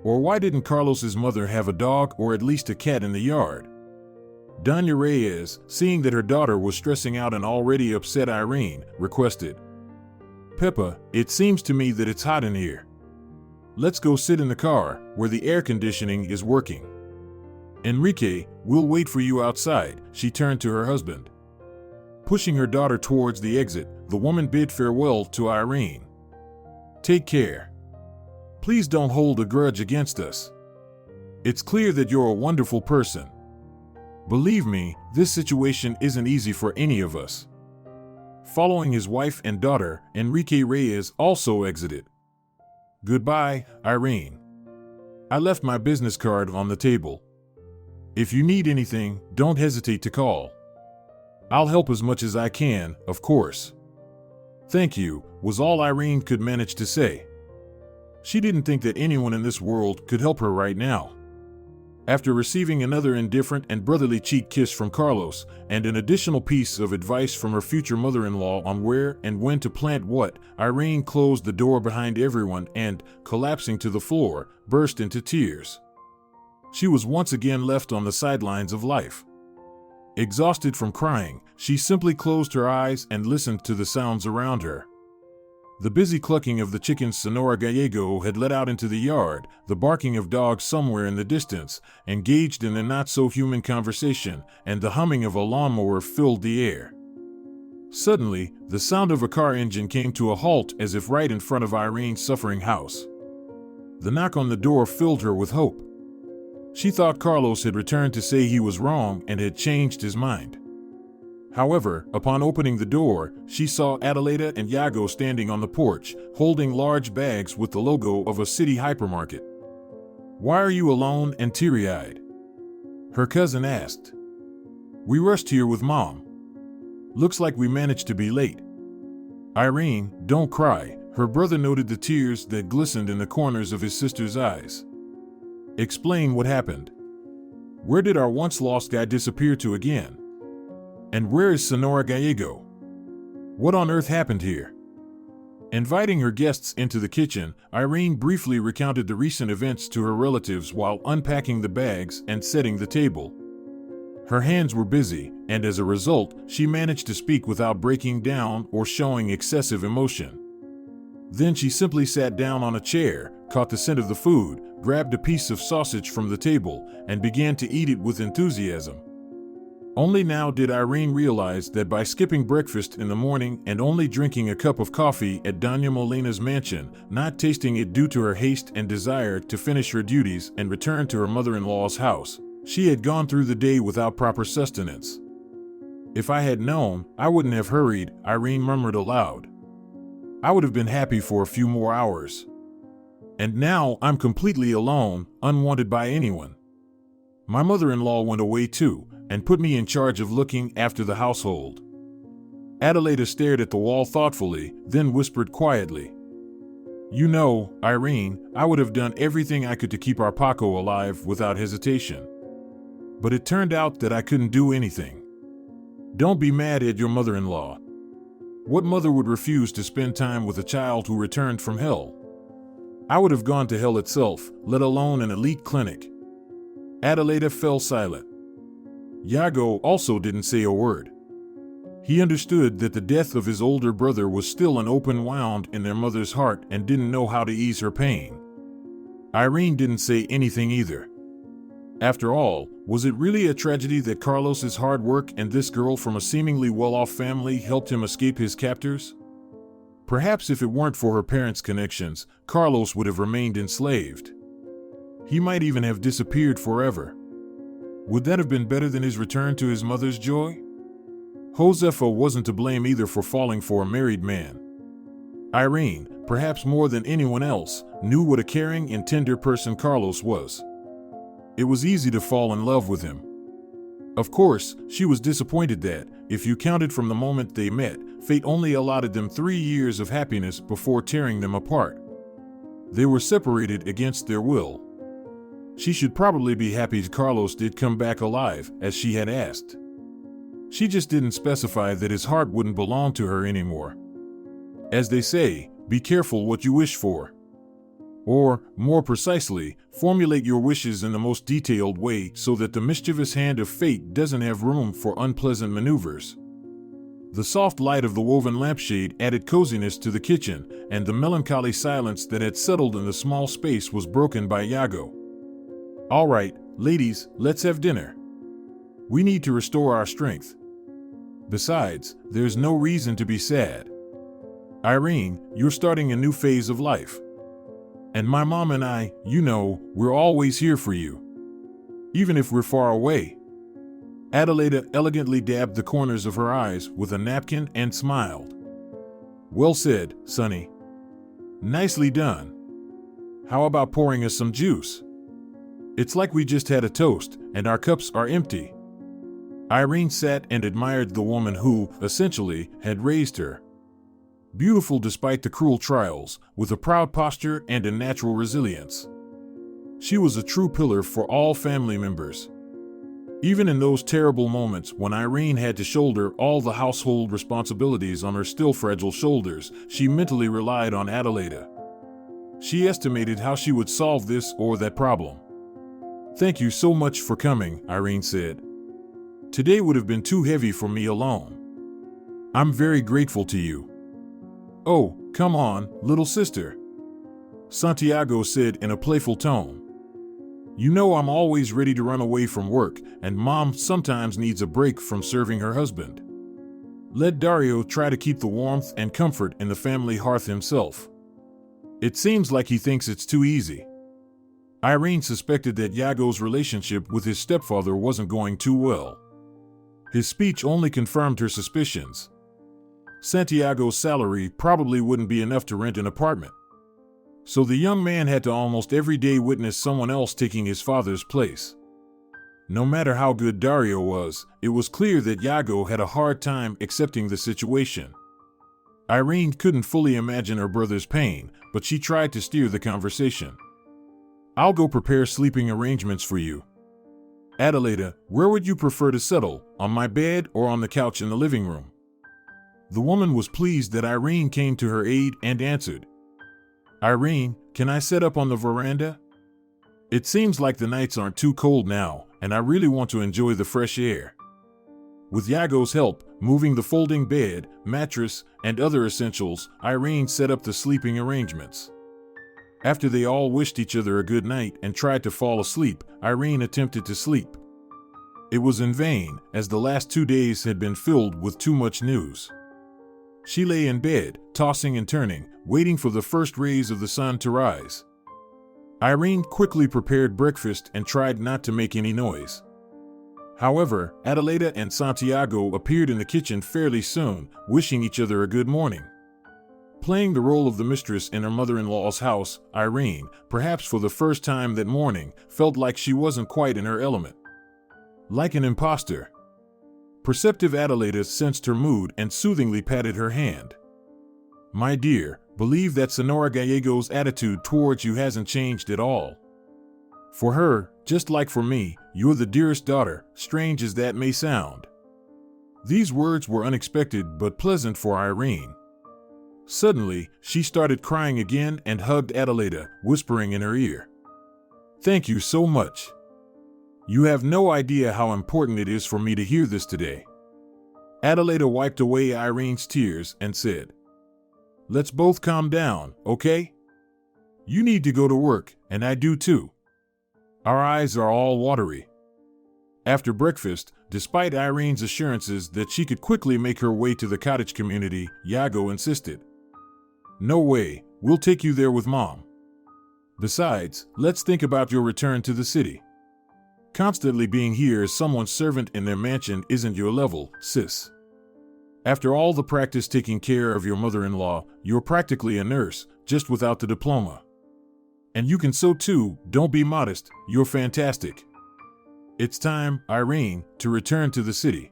Or why didn't Carlos's mother have a dog or at least a cat in the yard? Doña Reyes, seeing that her daughter was stressing out an already upset Irene, requested, Peppa, it seems to me that it's hot in here. Let's go sit in the car, where the air conditioning is working. Enrique, we'll wait for you outside, she turned to her husband. Pushing her daughter towards the exit, the woman bid farewell to Irene. Take care. Please don't hold a grudge against us. It's clear that you're a wonderful person. Believe me, this situation isn't easy for any of us. Following his wife and daughter, Enrique Reyes also exited. Goodbye, Irene. I left my business card on the table. If you need anything, don't hesitate to call. I'll help as much as I can, of course. Thank you, was all Irene could manage to say. She didn't think that anyone in this world could help her right now. After receiving another indifferent and brotherly cheek kiss from Carlos, and an additional piece of advice from her future mother-in-law on where and when to plant what, Irene closed the door behind everyone and, collapsing to the floor, burst into tears. She was once again left on the sidelines of life. Exhausted from crying, she simply closed her eyes and listened to the sounds around her. The busy clucking of the chickens Sonora Gallego had let out into the yard, the barking of dogs somewhere in the distance, engaged in a not-so-human conversation, and the humming of a lawnmower filled the air. Suddenly, the sound of a car engine came to a halt as if right in front of Irene's suffering house. The knock on the door filled her with hope. She thought Carlos had returned to say he was wrong and had changed his mind. However, upon opening the door, she saw Adelaida and Iago standing on the porch, holding large bags with the logo of a city hypermarket. "Why are you alone and teary-eyed?" her cousin asked. "We rushed here with Mom. Looks like we managed to be late." "Irene, don't cry," her brother noted the tears that glistened in the corners of his sister's eyes. "Explain what happened. Where did our once-lost guy disappear to again? And where is Sonora Gallego? What on earth happened here?" Inviting her guests into the kitchen, Irene briefly recounted the recent events to her relatives while unpacking the bags and setting the table. Her hands were busy, and as a result, she managed to speak without breaking down or showing excessive emotion. Then she simply sat down on a chair, caught the scent of the food, grabbed a piece of sausage from the table, and began to eat it with enthusiasm. Only now did Irene realize that by skipping breakfast in the morning and only drinking a cup of coffee at Doña Molena's mansion, not tasting it due to her haste and desire to finish her duties and return to her mother-in-law's house, she had gone through the day without proper sustenance. "If I had known, I wouldn't have hurried," Irene murmured aloud. "I would have been happy for a few more hours. And now I'm completely alone, unwanted by anyone. My mother-in-law went away too, and put me in charge of looking after the household." Adelaida stared at the wall thoughtfully, then whispered quietly, "You know, Irene, I would have done everything I could to keep our Paco alive without hesitation. But it turned out that I couldn't do anything. Don't be mad at your mother-in-law. What mother would refuse to spend time with a child who returned from hell? I would have gone to hell itself, let alone an elite clinic." Adelaida fell silent. Iago also didn't say a word. He understood that the death of his older brother was still an open wound in their mother's heart and didn't know how to ease her pain. Irene didn't say anything either. After all, was it really a tragedy that Carlos's hard work and this girl from a seemingly well-off family helped him escape his captors? Perhaps if it weren't for her parents' connections, Carlos would have remained enslaved. He might even have disappeared forever. Would that have been better than his return to his mother's joy? Josefa wasn't to blame either for falling for a married man. Irene, perhaps more than anyone else, knew what a caring and tender person Carlos was. It was easy to fall in love with him. Of course, she was disappointed that, if you counted from the moment they met, fate only allotted them 3 years of happiness before tearing them apart. They were separated against their will. She should probably be happy Carlos did come back alive, as she had asked. She just didn't specify that his heart wouldn't belong to her anymore. As they say, be careful what you wish for. Or, more precisely, formulate your wishes in the most detailed way so that the mischievous hand of fate doesn't have room for unpleasant maneuvers. The soft light of the woven lampshade added coziness to the kitchen, and the melancholy silence that had settled in the small space was broken by Iago. "All right, ladies, let's have dinner. We need to restore our strength. Besides, there's no reason to be sad. Irene, you're starting a new phase of life. And my mom and I, you know, we're always here for you. Even if we're far away." Adelaida elegantly dabbed the corners of her eyes with a napkin and smiled. "Well said, Sonny. Nicely done. How about pouring us some juice? It's like we just had a toast, and our cups are empty." Irene sat and admired the woman who, essentially, had raised her. Beautiful despite the cruel trials, with a proud posture and a natural resilience. She was a true pillar for all family members. Even in those terrible moments when Irene had to shoulder all the household responsibilities on her still fragile shoulders, she mentally relied on Adelaida. She estimated how she would solve this or that problem. "Thank you so much for coming," Irene said. "Today would have been too heavy for me alone. I'm very grateful to you." "Oh, come on, little sister," Santiago said in a playful tone. "You know I'm always ready to run away from work, and Mom sometimes needs a break from serving her husband. Let Dario try to keep the warmth and comfort in the family hearth himself. It seems like he thinks it's too easy." Irene suspected that Yago's relationship with his stepfather wasn't going too well. His speech only confirmed her suspicions. Santiago's salary probably wouldn't be enough to rent an apartment. So the young man had to almost every day witness someone else taking his father's place. No matter how good Dario was, it was clear that Yago had a hard time accepting the situation. Irene couldn't fully imagine her brother's pain, but she tried to steer the conversation. "I'll go prepare sleeping arrangements for you. Adelaida, where would you prefer to settle, on my bed or on the couch in the living room?" The woman was pleased that Irene came to her aid and answered, "Irene, can I set up on the veranda? It seems like the nights aren't too cold now, and I really want to enjoy the fresh air." With Yago's help, moving the folding bed, mattress, and other essentials, Irene set up the sleeping arrangements. After they all wished each other a good night and tried to fall asleep, Irene attempted to sleep. It was in vain, as the last 2 days had been filled with too much news. She lay in bed, tossing and turning, waiting for the first rays of the sun to rise. Irene quickly prepared breakfast and tried not to make any noise. However, Adelaida and Santiago appeared in the kitchen fairly soon, wishing each other a good morning. Playing the role of the mistress in her mother-in-law's house, Irene, perhaps for the first time that morning, felt like she wasn't quite in her element. Like an imposter. Perceptive Adelaida sensed her mood and soothingly patted her hand. "My dear, believe that Senora Gallego's attitude towards you hasn't changed at all. For her, just like for me, you're the dearest daughter, strange as that may sound." These words were unexpected but pleasant for Irene. Suddenly, she started crying again and hugged Adelaida, whispering in her ear, "Thank you so much. You have no idea how important it is for me to hear this today." Adelaida wiped away Irene's tears and said, "Let's both calm down, okay? You need to go to work, and I do too." Our eyes are all watery. After breakfast, despite Irene's assurances that she could quickly make her way to the cottage community, Yago insisted, "No way, we'll take you there with Mom. Besides, let's think about your return to the city. Constantly being here as someone's servant in their mansion isn't your level, sis. After all the practice taking care of your mother-in-law, you're practically a nurse, just without the diploma. And you can sew too, don't be modest, you're fantastic. It's time, Irene, to return to the city.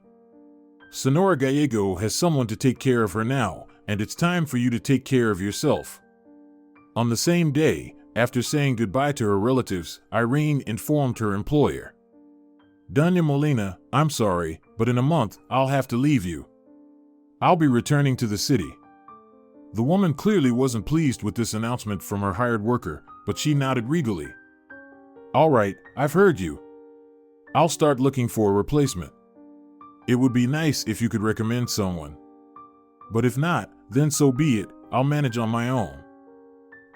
Senora Gallego has someone to take care of her now, and it's time for you to take care of yourself." On the same day, after saying goodbye to her relatives, Irene informed her employer, "Doña Molina, I'm sorry, but in a month, I'll have to leave you. I'll be returning to the city." The woman clearly wasn't pleased with this announcement from her hired worker, but she nodded regally. "All right, I've heard you. I'll start looking for a replacement. It would be nice if you could recommend someone. But if not, then so be it, I'll manage on my own.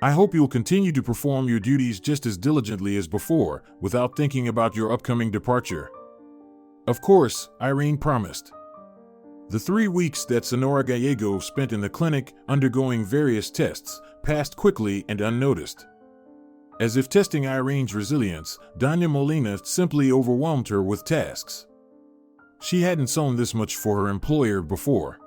I hope you'll continue to perform your duties just as diligently as before, without thinking about your upcoming departure." Of course, Irene promised. The 3 weeks that Senora Gallego spent in the clinic, undergoing various tests, passed quickly and unnoticed. As if testing Irene's resilience, Doña Molina simply overwhelmed her with tasks. She hadn't sewn this much for her employer before.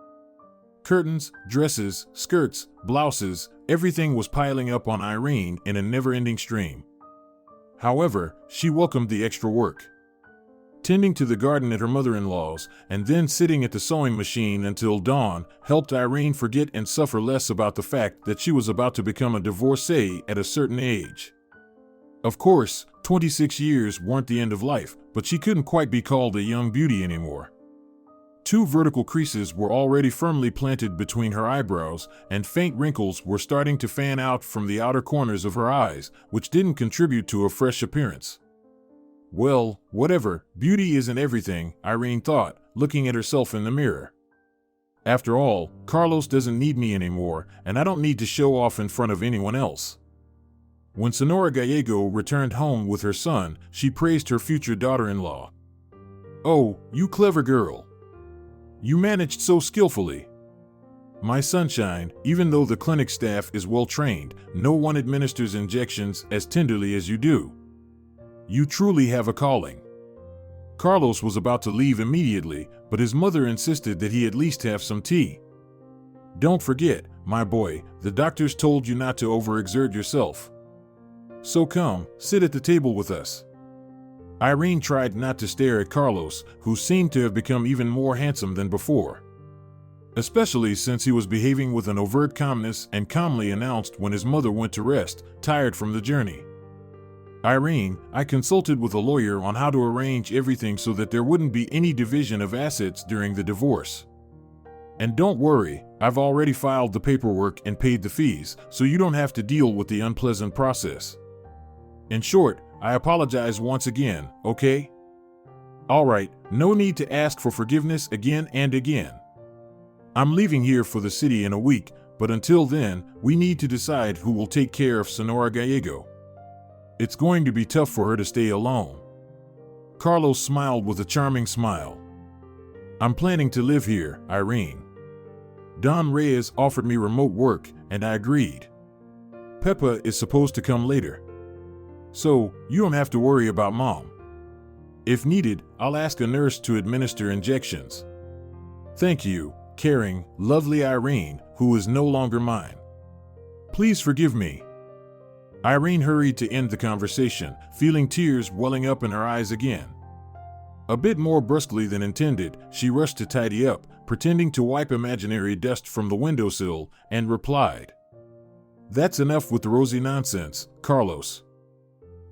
Curtains, dresses, skirts, blouses, everything was piling up on Irene in a never-ending stream. However, she welcomed the extra work. Tending to the garden at her mother-in-law's, and then sitting at the sewing machine until dawn helped Irene forget and suffer less about the fact that she was about to become a divorcee at a certain age. Of course, 26 years weren't the end of life, but she couldn't quite be called a young beauty anymore. 2 vertical creases were already firmly planted between her eyebrows, and faint wrinkles were starting to fan out from the outer corners of her eyes, which didn't contribute to a fresh appearance. Well, whatever, beauty isn't everything, Irene thought, looking at herself in the mirror. After all, Carlos doesn't need me anymore, and I don't need to show off in front of anyone else. When Senora Gallego returned home with her son, she praised her future daughter-in-law. "Oh, you clever girl. You managed so skillfully. My sunshine, even though the clinic staff is well trained, no one administers injections as tenderly as you do. You truly have a calling." Carlos was about to leave immediately, but his mother insisted that he at least have some tea. "Don't forget, my boy, the doctors told you not to overexert yourself. So come, sit at the table with us." Irene tried not to stare at Carlos, who seemed to have become even more handsome than before. Especially since he was behaving with an overt calmness and calmly announced when his mother went to rest, tired from the journey. "Irene, I consulted with a lawyer on how to arrange everything so that there wouldn't be any division of assets during the divorce. And don't worry, I've already filed the paperwork and paid the fees, so you don't have to deal with the unpleasant process. In short, I apologize once again, okay? All right, no need to ask for forgiveness again and again. I'm leaving here for the city in a week, but until then, we need to decide who will take care of Senora Gallego. It's going to be tough for her to stay alone." Carlos smiled with a charming smile. "I'm planning to live here, Irene. Don Reyes offered me remote work, and I agreed. Peppa is supposed to come later. So, you don't have to worry about Mom. If needed, I'll ask a nurse to administer injections. Thank you, caring, lovely Irene, who is no longer mine. Please forgive me." Irene hurried to end the conversation, feeling tears welling up in her eyes again. A bit more brusquely than intended, she rushed to tidy up, pretending to wipe imaginary dust from the windowsill, and replied, "That's enough with the rosy nonsense, Carlos.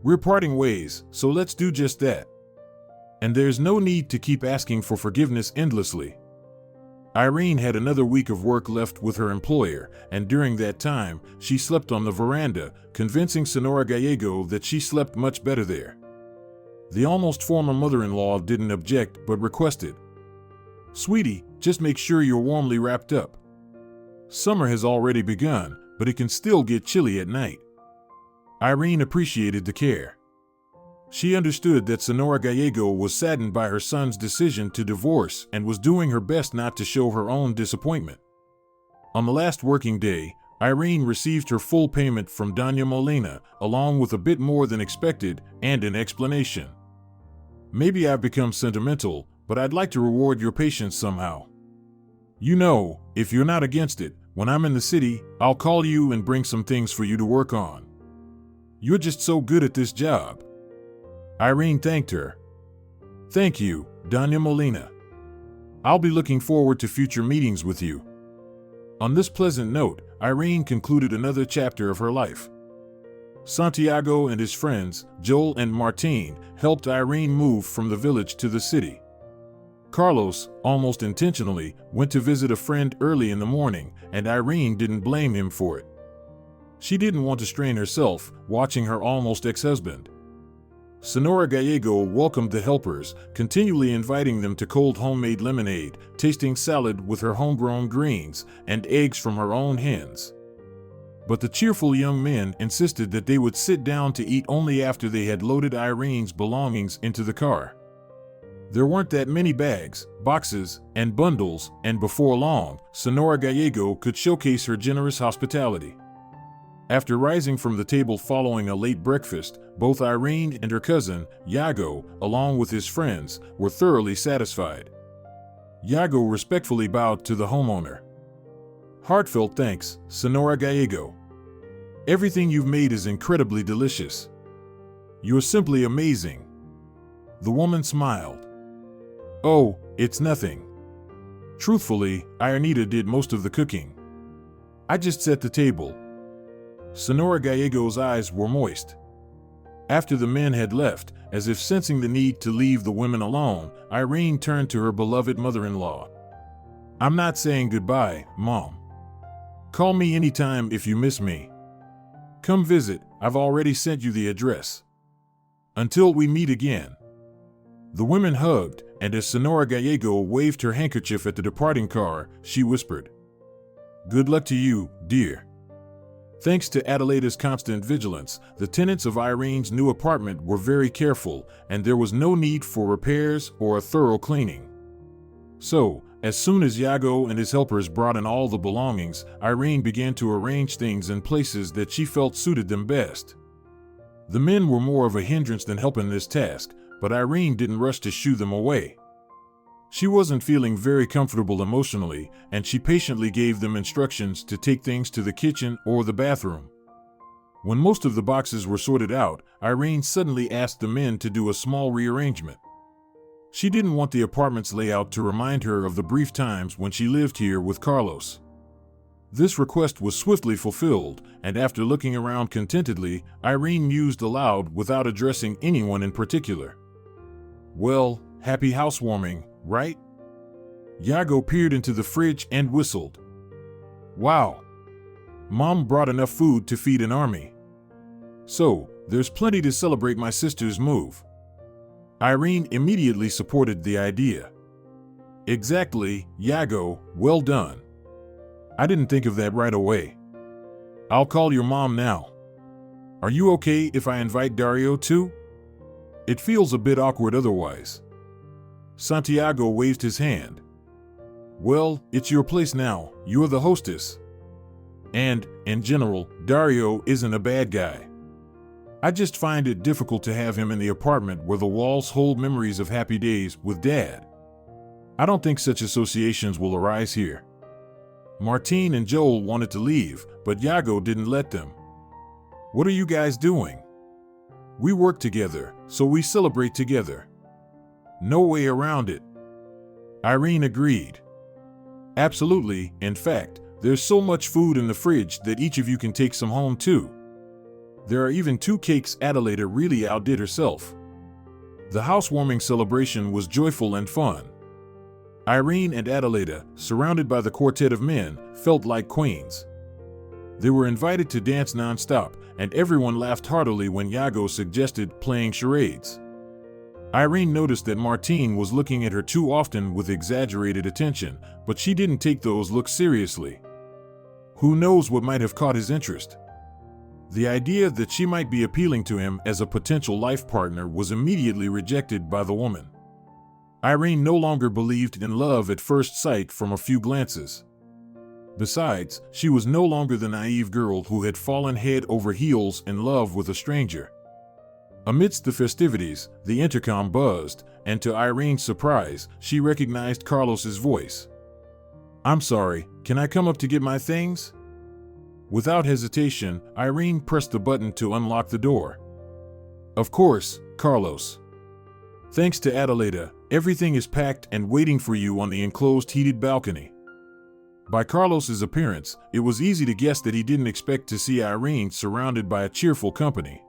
We're parting ways, so let's do just that. And there's no need to keep asking for forgiveness endlessly." Irene had another week of work left with her employer, and during that time, she slept on the veranda, convincing Senora Gallego that she slept much better there. The almost former mother-in-law didn't object, but requested, "Sweetie, just make sure you're warmly wrapped up. Summer has already begun, but it can still get chilly at night." Irene appreciated the care. She understood that Senora Gallego was saddened by her son's decision to divorce and was doing her best not to show her own disappointment. On the last working day, Irene received her full payment from Doña Molina, along with a bit more than expected and an explanation. "Maybe I've become sentimental, but I'd like to reward your patience somehow. You know, if you're not against it, when I'm in the city, I'll call you and bring some things for you to work on. You're just so good at this job." Irene thanked her. "Thank you, Doña Molina. I'll be looking forward to future meetings with you." On this pleasant note, Irene concluded another chapter of her life. Santiago and his friends, Joel and Martine, helped Irene move from the village to the city. Carlos, almost intentionally, went to visit a friend early in the morning, and Irene didn't blame him for it. She didn't want to strain herself, watching her almost ex-husband. Senora Gallego welcomed the helpers, continually inviting them to cold homemade lemonade, tasting salad with her homegrown greens, and eggs from her own hens. But the cheerful young men insisted that they would sit down to eat only after they had loaded Irene's belongings into the car. There weren't that many bags, boxes, and bundles, and before long, Senora Gallego could showcase her generous hospitality. After rising from the table following a late breakfast, both Irene and her cousin, Iago, along with his friends, were thoroughly satisfied. Iago respectfully bowed to the homeowner. "Heartfelt thanks, Senora Gallego. Everything you've made is incredibly delicious. You're simply amazing." The woman smiled. Oh, it's nothing. Truthfully, Renita did most of the cooking. I just set the table. Senora Gallego's eyes were moist. After the men had left, as if sensing the need to leave the women alone, Irene turned to her beloved mother-in-law. I'm not saying goodbye, Mom. Call me anytime if you miss me. Come visit, I've already sent you the address. Until we meet again. The women hugged, and as Senora Gallego waved her handkerchief at the departing car, she whispered, Good luck to you, dear. Thanks to Adelaida's constant vigilance, the tenants of Irene's new apartment were very careful, and there was no need for repairs or a thorough cleaning. So, as soon as Iago and his helpers brought in all the belongings, Irene began to arrange things in places that she felt suited them best. The men were more of a hindrance than help in this task, but Irene didn't rush to shoo them away. She wasn't feeling very comfortable emotionally, and she patiently gave them instructions to take things to the kitchen or the bathroom. When most of the boxes were sorted out, Irene suddenly asked the men to do a small rearrangement. She didn't want the apartment's layout to remind her of the brief times when she lived here with Carlos. This request was swiftly fulfilled, and after looking around contentedly, Irene mused aloud without addressing anyone in particular. Well, happy housewarming, right? Iago peered into the fridge and whistled. Wow! Mom brought enough food to feed an army. So, there's plenty to celebrate my sister's move. Irene immediately supported the idea. Exactly, Iago, well done. I didn't think of that right away. I'll call your mom now. Are you okay if I invite Dario too? It feels a bit awkward otherwise. Santiago waved his hand. Well, it's your place now, you're the hostess. And, in general, Dario isn't a bad guy. I just find it difficult to have him in the apartment where the walls hold memories of happy days with Dad. I don't think such associations will arise here. Martine and Joel wanted to leave, but Iago didn't let them. What are you guys doing? We work together, so we celebrate together. No way around it. Irene agreed. Absolutely, in fact, there's so much food in the fridge that each of you can take some home too. There are even 2 cakes Adelaida really outdid herself. The housewarming celebration was joyful and fun. Irene and Adelaida, surrounded by the quartet of men, felt like queens. They were invited to dance non-stop, and everyone laughed heartily when Iago suggested playing charades. Irene noticed that Martine was looking at her too often with exaggerated attention, but she didn't take those looks seriously. Who knows what might have caught his interest? The idea that she might be appealing to him as a potential life partner was immediately rejected by the woman. Irene no longer believed in love at first sight from a few glances. Besides, she was no longer the naive girl who had fallen head over heels in love with a stranger. Amidst the festivities, the intercom buzzed, and to Irene's surprise, she recognized Carlos's voice. I'm sorry, can I come up to get my things? Without hesitation, Irene pressed the button to unlock the door. Of course, Carlos. Thanks to Adelaida, everything is packed and waiting for you on the enclosed heated balcony. By Carlos's appearance, it was easy to guess that he didn't expect to see Irene surrounded by a cheerful company.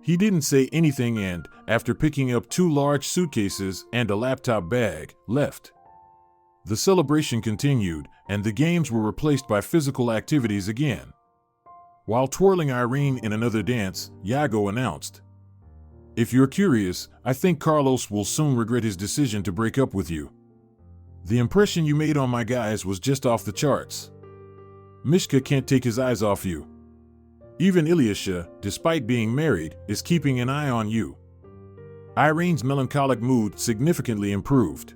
He didn't say anything and, after picking up 2 large suitcases and a laptop bag, left. The celebration continued, and the games were replaced by physical activities again. While twirling Irene in another dance, Iago announced, If you're curious, I think Carlos will soon regret his decision to break up with you. The impression you made on my guys was just off the charts. Mishka can't take his eyes off you. Even Ilyasha, despite being married, is keeping an eye on you. Irene's melancholic mood significantly improved.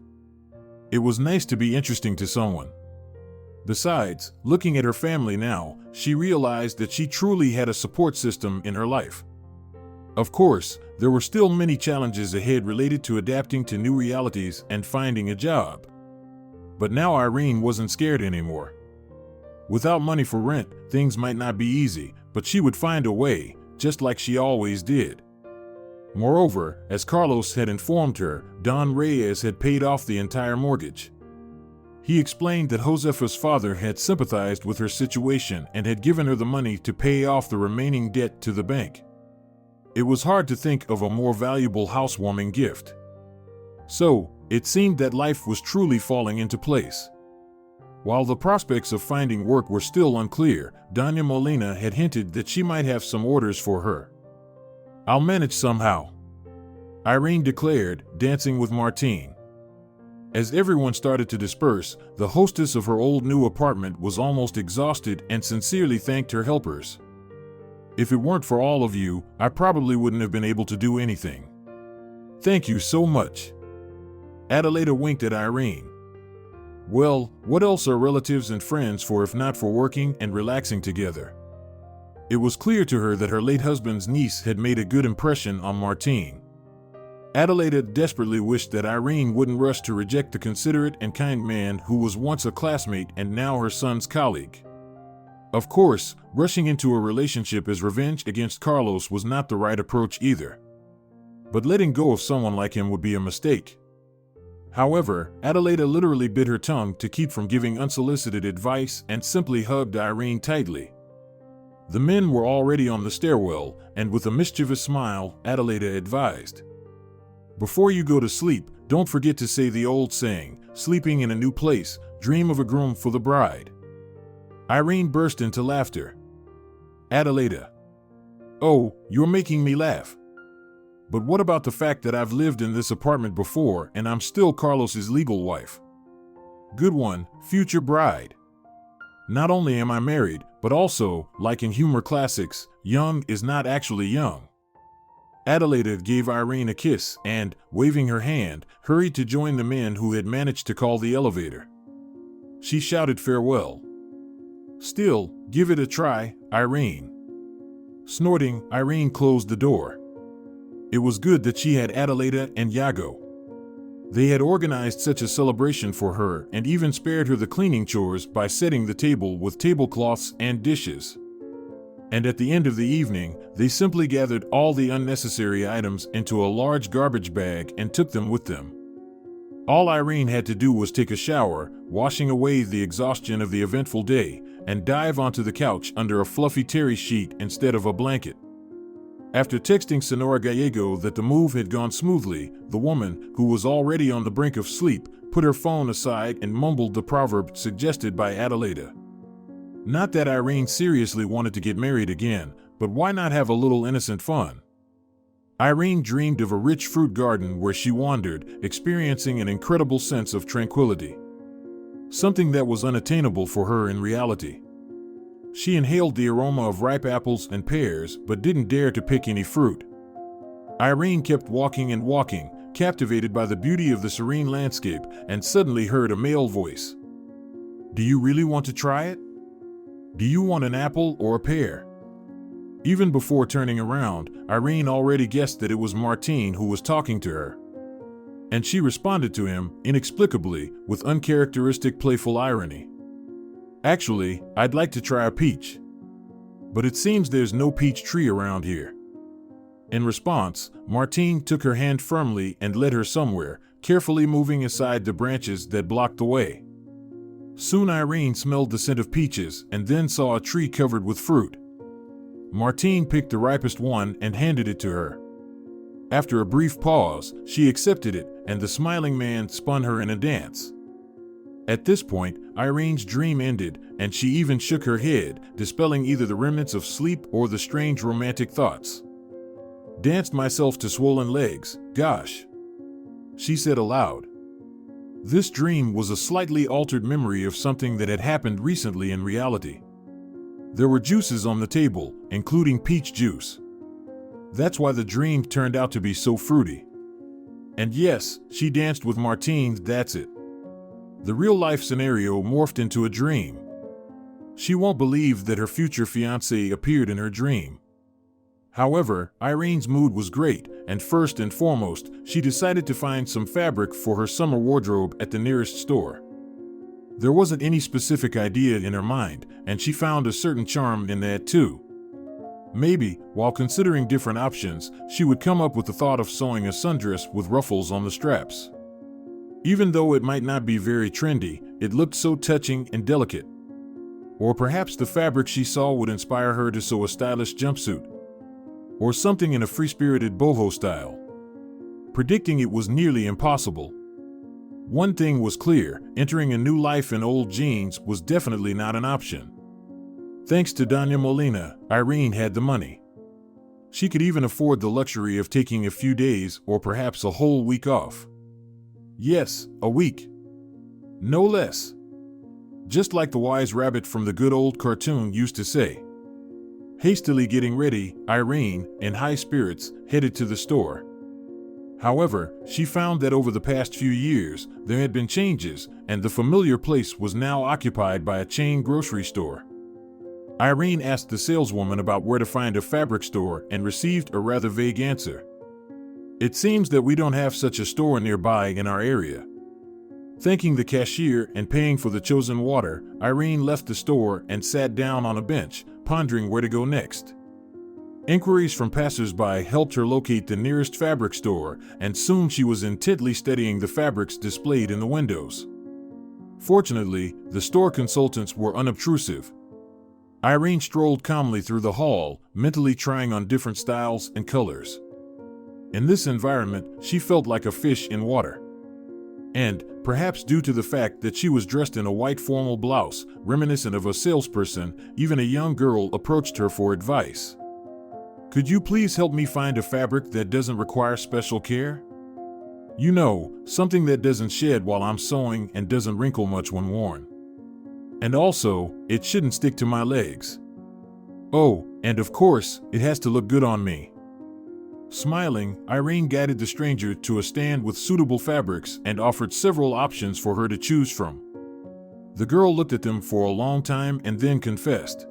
It was nice to be interesting to someone. Besides, looking at her family now, she realized that she truly had a support system in her life. Of course, there were still many challenges ahead related to adapting to new realities and finding a job. But now Irene wasn't scared anymore. Without money for rent, things might not be easy, but she would find a way, just like she always did. Moreover, as Carlos had informed her, Don Reyes had paid off the entire mortgage. He explained that Josefa's father had sympathized with her situation and had given her the money to pay off the remaining debt to the bank. It was hard to think of a more valuable housewarming gift. So, it seemed that life was truly falling into place. While the prospects of finding work were still unclear, Doña Molina had hinted that she might have some orders for her. "I'll manage somehow," Irene declared, dancing with Martín. As everyone started to disperse, the hostess of her old new apartment was almost exhausted and sincerely thanked her helpers. "If it weren't for all of you, I probably wouldn't have been able to do anything. Thank you so much." Adelaida winked at Irene. Well, what else are relatives and friends for if not for working and relaxing together? It was clear to her that her late husband's niece had made a good impression on Martín. Adelaida desperately wished that Irene wouldn't rush to reject the considerate and kind man who was once a classmate and now her son's colleague. Of course, rushing into a relationship as revenge against Carlos was not the right approach either. But letting go of someone like him would be a mistake. However, Adelaida literally bit her tongue to keep from giving unsolicited advice and simply hugged Irene tightly. The men were already on the stairwell, and with a mischievous smile, Adelaida advised, "Before you go to sleep, don't forget to say the old saying, sleeping in a new place, dream of a groom for the bride." Irene burst into laughter. Adelaida, "Oh, you're making me laugh. But what about the fact that I've lived in this apartment before and I'm still Carlos's legal wife? Good one, future bride. Not only am I married, but also, like in humor classics, young is not actually young." Adelaida gave Irene a kiss and, waving her hand, hurried to join the men who had managed to call the elevator. She shouted farewell. "Still, give it a try, Irene." Snorting, Irene closed the door. It was good that she had Adelaida and Yago. They had organized such a celebration for her and even spared her the cleaning chores by setting the table with tablecloths and dishes. And at the end of the evening, they simply gathered all the unnecessary items into a large garbage bag and took them with them. All Irene had to do was take a shower, washing away the exhaustion of the eventful day, and dive onto the couch under a fluffy terry sheet instead of a blanket. After texting Senora Gallego that the move had gone smoothly, the woman, who was already on the brink of sleep, put her phone aside and mumbled the proverb suggested by Adelaida. Not that Irene seriously wanted to get married again, but why not have a little innocent fun? Irene dreamed of a rich fruit garden where she wandered, experiencing an incredible sense of tranquility. Something that was unattainable for her in reality. She inhaled the aroma of ripe apples and pears, but didn't dare to pick any fruit. Irene kept walking and walking, captivated by the beauty of the serene landscape, and suddenly heard a male voice. "Do you really want to try it? Do you want an apple or a pear?" Even before turning around, Irene already guessed that it was Martín who was talking to her. And she responded to him, inexplicably, with uncharacteristic playful irony. "Actually, I'd like to try a peach. But it seems there's no peach tree around here." In response, Martín took her hand firmly and led her somewhere, carefully moving aside the branches that blocked the way. Soon Irene smelled the scent of peaches and then saw a tree covered with fruit. Martín picked the ripest one and handed it to her. After a brief pause, she accepted it, and the smiling man spun her in a dance. At this point, Irene's dream ended, and she even shook her head, dispelling either the remnants of sleep or the strange romantic thoughts. "Danced myself to swollen legs, gosh," she said aloud. This dream was a slightly altered memory of something that had happened recently in reality. There were juices on the table, including peach juice. That's why the dream turned out to be so fruity. And yes, she danced with Martín, that's it. The real-life scenario morphed into a dream. She won't believe that her future fiancé appeared in her dream. However, Irene's mood was great, and first and foremost, she decided to find some fabric for her summer wardrobe at the nearest store. There wasn't any specific idea in her mind, and she found a certain charm in that too. Maybe, while considering different options, she would come up with the thought of sewing a sundress with ruffles on the straps. Even though it might not be very trendy, it looked so touching and delicate. Or perhaps the fabric she saw would inspire her to sew a stylish jumpsuit. Or something in a free-spirited boho style. Predicting it was nearly impossible. One thing was clear, entering a new life in old jeans was definitely not an option. Thanks to Doña Molina, Irene had the money. She could even afford the luxury of taking a few days or perhaps a whole week off. Yes, a week. No less. Just like the wise rabbit from the good old cartoon used to say. Hastily getting ready, Irene, in high spirits, headed to the store. However, she found that over the past few years, there had been changes, and the familiar place was now occupied by a chain grocery store. Irene asked the saleswoman about where to find a fabric store and received a rather vague answer. It seems that we don't have such a store nearby in our area. Thanking the cashier and paying for the chosen water, Irene left the store and sat down on a bench, pondering where to go next. Inquiries from passers-by helped her locate the nearest fabric store, and soon she was intently studying the fabrics displayed in the windows. Fortunately, the store consultants were unobtrusive. Irene strolled calmly through the hall, mentally trying on different styles and colors. In this environment, she felt like a fish in water. And, perhaps due to the fact that she was dressed in a white formal blouse, reminiscent of a salesperson, even a young girl approached her for advice. "Could you please help me find a fabric that doesn't require special care? You know, something that doesn't shed while I'm sewing and doesn't wrinkle much when worn. And also, it shouldn't stick to my legs. Oh, and of course, it has to look good on me." Smiling, Irene guided the stranger to a stand with suitable fabrics and offered several options for her to choose from. The girl looked at them for a long time and then confessed,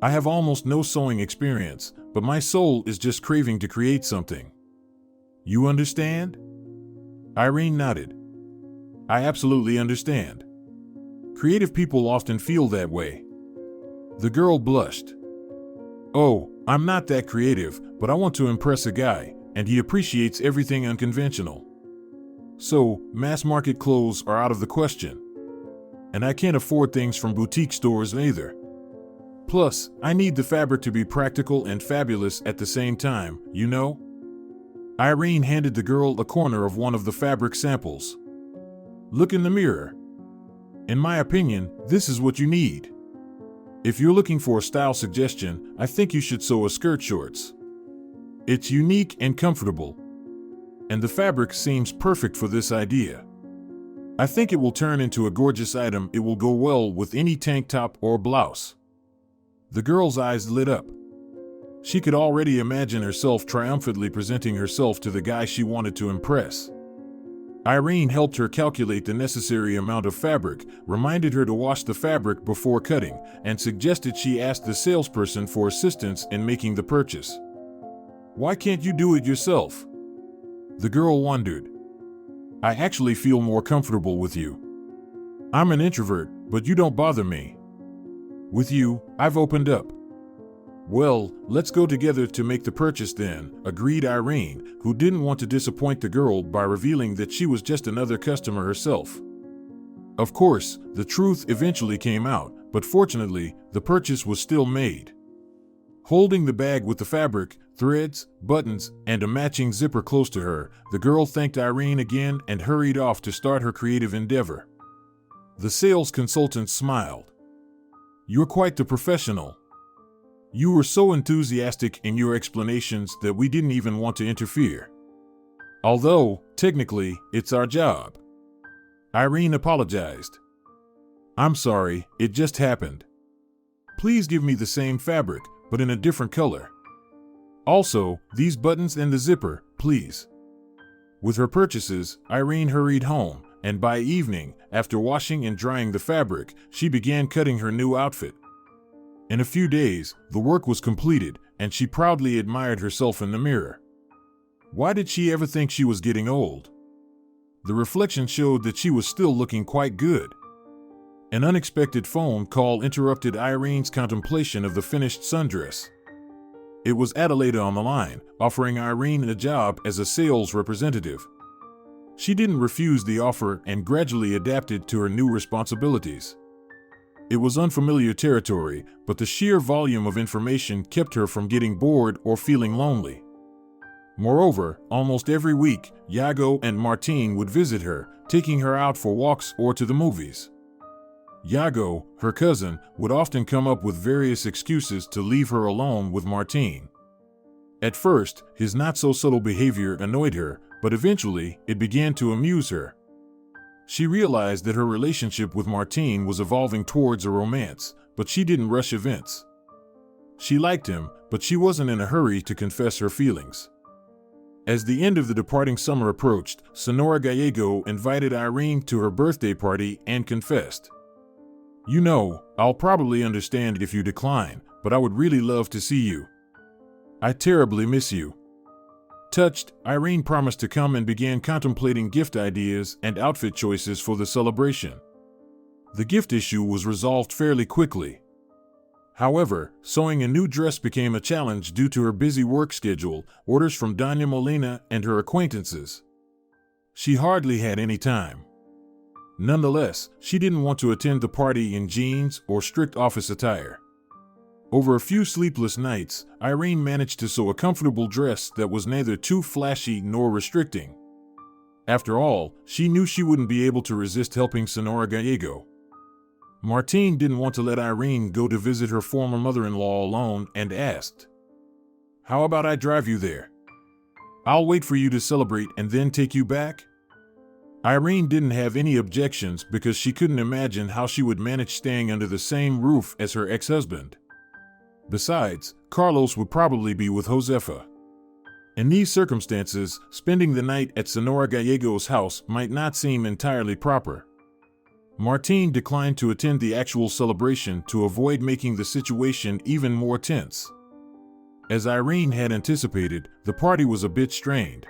"I have almost no sewing experience, but my soul is just craving to create something. You understand?" Irene nodded. "I absolutely understand. Creative people often feel that way." The girl blushed. "Oh, I'm not that creative, but I want to impress a guy, and he appreciates everything unconventional. So, mass market clothes are out of the question. And I can't afford things from boutique stores either. Plus, I need the fabric to be practical and fabulous at the same time, you know?" Irene handed the girl a corner of one of the fabric samples. "Look in the mirror. In my opinion, this is what you need. If you're looking for a style suggestion, I think you should sew a skirt shorts. It's unique and comfortable. And the fabric seems perfect for this idea. I think it will turn into a gorgeous item. It will go well with any tank top or blouse." The girl's eyes lit up. She could already imagine herself triumphantly presenting herself to the guy she wanted to impress. Irene helped her calculate the necessary amount of fabric, reminded her to wash the fabric before cutting, and suggested she ask the salesperson for assistance in making the purchase. "Why can't you do it yourself?" The girl wondered. "I actually feel more comfortable with you. I'm an introvert, but you don't bother me. With you, I've opened up." "Well, let's go together to make the purchase then," agreed Irene, who didn't want to disappoint the girl by revealing that she was just another customer herself. Of course, the truth eventually came out, but fortunately, the purchase was still made. Holding the bag with the fabric, threads, buttons, and a matching zipper close to her, the girl thanked Irene again and hurried off to start her creative endeavor. The sales consultant smiled. "You're quite the professional. You were so enthusiastic in your explanations that we didn't even want to interfere. Although, technically, it's our job." Irene apologized. "I'm sorry, it just happened. Please give me the same fabric, but in a different color. Also, these buttons and the zipper, please." With her purchases, Irene hurried home, and by evening, after washing and drying the fabric, she began cutting her new outfit. In a few days, the work was completed, and she proudly admired herself in the mirror. Why did she ever think she was getting old? The reflection showed that she was still looking quite good. An unexpected phone call interrupted Irene's contemplation of the finished sundress. It was Adelaida on the line, offering Irene a job as a sales representative. She didn't refuse the offer and gradually adapted to her new responsibilities. It was unfamiliar territory, but the sheer volume of information kept her from getting bored or feeling lonely. Moreover, almost every week, Iago and Martine would visit her, taking her out for walks or to the movies. Iago, her cousin, would often come up with various excuses to leave her alone with Martine. At first, his not-so-subtle behavior annoyed her, but eventually, it began to amuse her. She realized that her relationship with Martine was evolving towards a romance, but she didn't rush events. She liked him, but she wasn't in a hurry to confess her feelings. As the end of the departing summer approached, Senora Gallego invited Irene to her birthday party and confessed. "You know, I'll probably understand if you decline, but I would really love to see you. I terribly miss you." Touched, Irene promised to come and began contemplating gift ideas and outfit choices for the celebration. The gift issue was resolved fairly quickly. However, sewing a new dress became a challenge due to her busy work schedule, orders from Doña Molina, and her acquaintances. She hardly had any time. Nonetheless, she didn't want to attend the party in jeans or strict office attire. Over a few sleepless nights, Irene managed to sew a comfortable dress that was neither too flashy nor restricting. After all, she knew she wouldn't be able to resist helping Senora Gallego. Martine didn't want to let Irene go to visit her former mother-in-law alone and asked, "How about I drive you there? I'll wait for you to celebrate and then take you back?" Irene didn't have any objections because she couldn't imagine how she would manage staying under the same roof as her ex-husband. Besides, Carlos would probably be with Josefa. In these circumstances, spending the night at Senora Gallego's house might not seem entirely proper. Martine declined to attend the actual celebration to avoid making the situation even more tense. As Irene had anticipated, the party was a bit strained.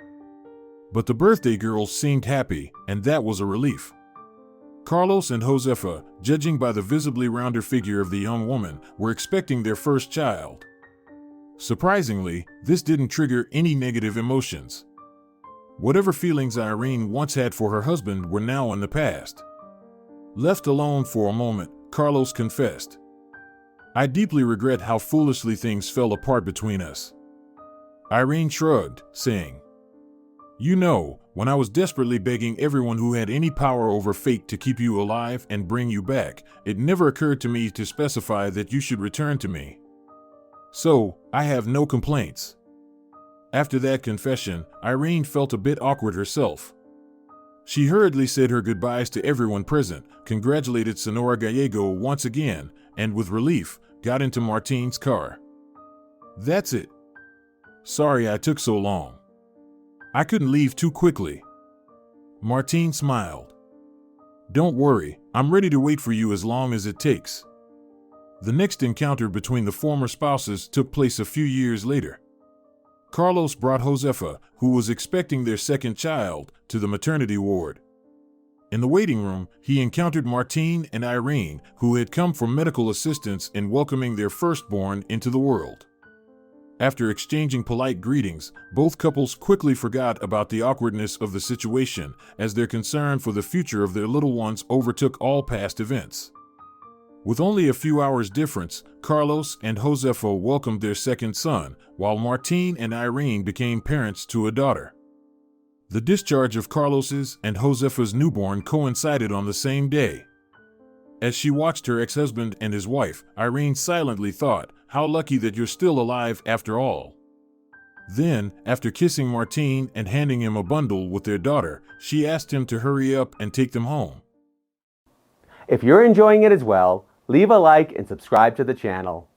But the birthday girls seemed happy, and that was a relief. Carlos and Josefa, judging by the visibly rounder figure of the young woman, were expecting their first child. Surprisingly, this didn't trigger any negative emotions. Whatever feelings Irene once had for her husband were now in the past. Left alone for a moment, Carlos confessed, "I deeply regret how foolishly things fell apart between us." Irene shrugged, saying, "You know, when I was desperately begging everyone who had any power over fate to keep you alive and bring you back, it never occurred to me to specify that you should return to me. So, I have no complaints." After that confession, Irene felt a bit awkward herself. She hurriedly said her goodbyes to everyone present, congratulated Senora Gallego once again, and with relief, got into Martine's car. "That's it. Sorry I took so long. I couldn't leave too quickly." Martine smiled. "Don't worry, I'm ready to wait for you as long as it takes." The next encounter between the former spouses took place a few years later. Carlos brought Josefa, who was expecting their second child, to the maternity ward. In the waiting room, he encountered Martine and Irene, who had come for medical assistance in welcoming their firstborn into the world. After exchanging polite greetings, both couples quickly forgot about the awkwardness of the situation, as their concern for the future of their little ones overtook all past events. With only a few hours difference, Carlos and Josefa welcomed their second son, while Martine and Irene became parents to a daughter. The discharge of Carlos's and Josefa's newborn coincided on the same day. As she watched her ex-husband and his wife, Irene silently thought, "How lucky that you're still alive after all." Then, after kissing Martine and handing him a bundle with their daughter, she asked him to hurry up and take them home. If you're enjoying it as well, leave a like and subscribe to the channel.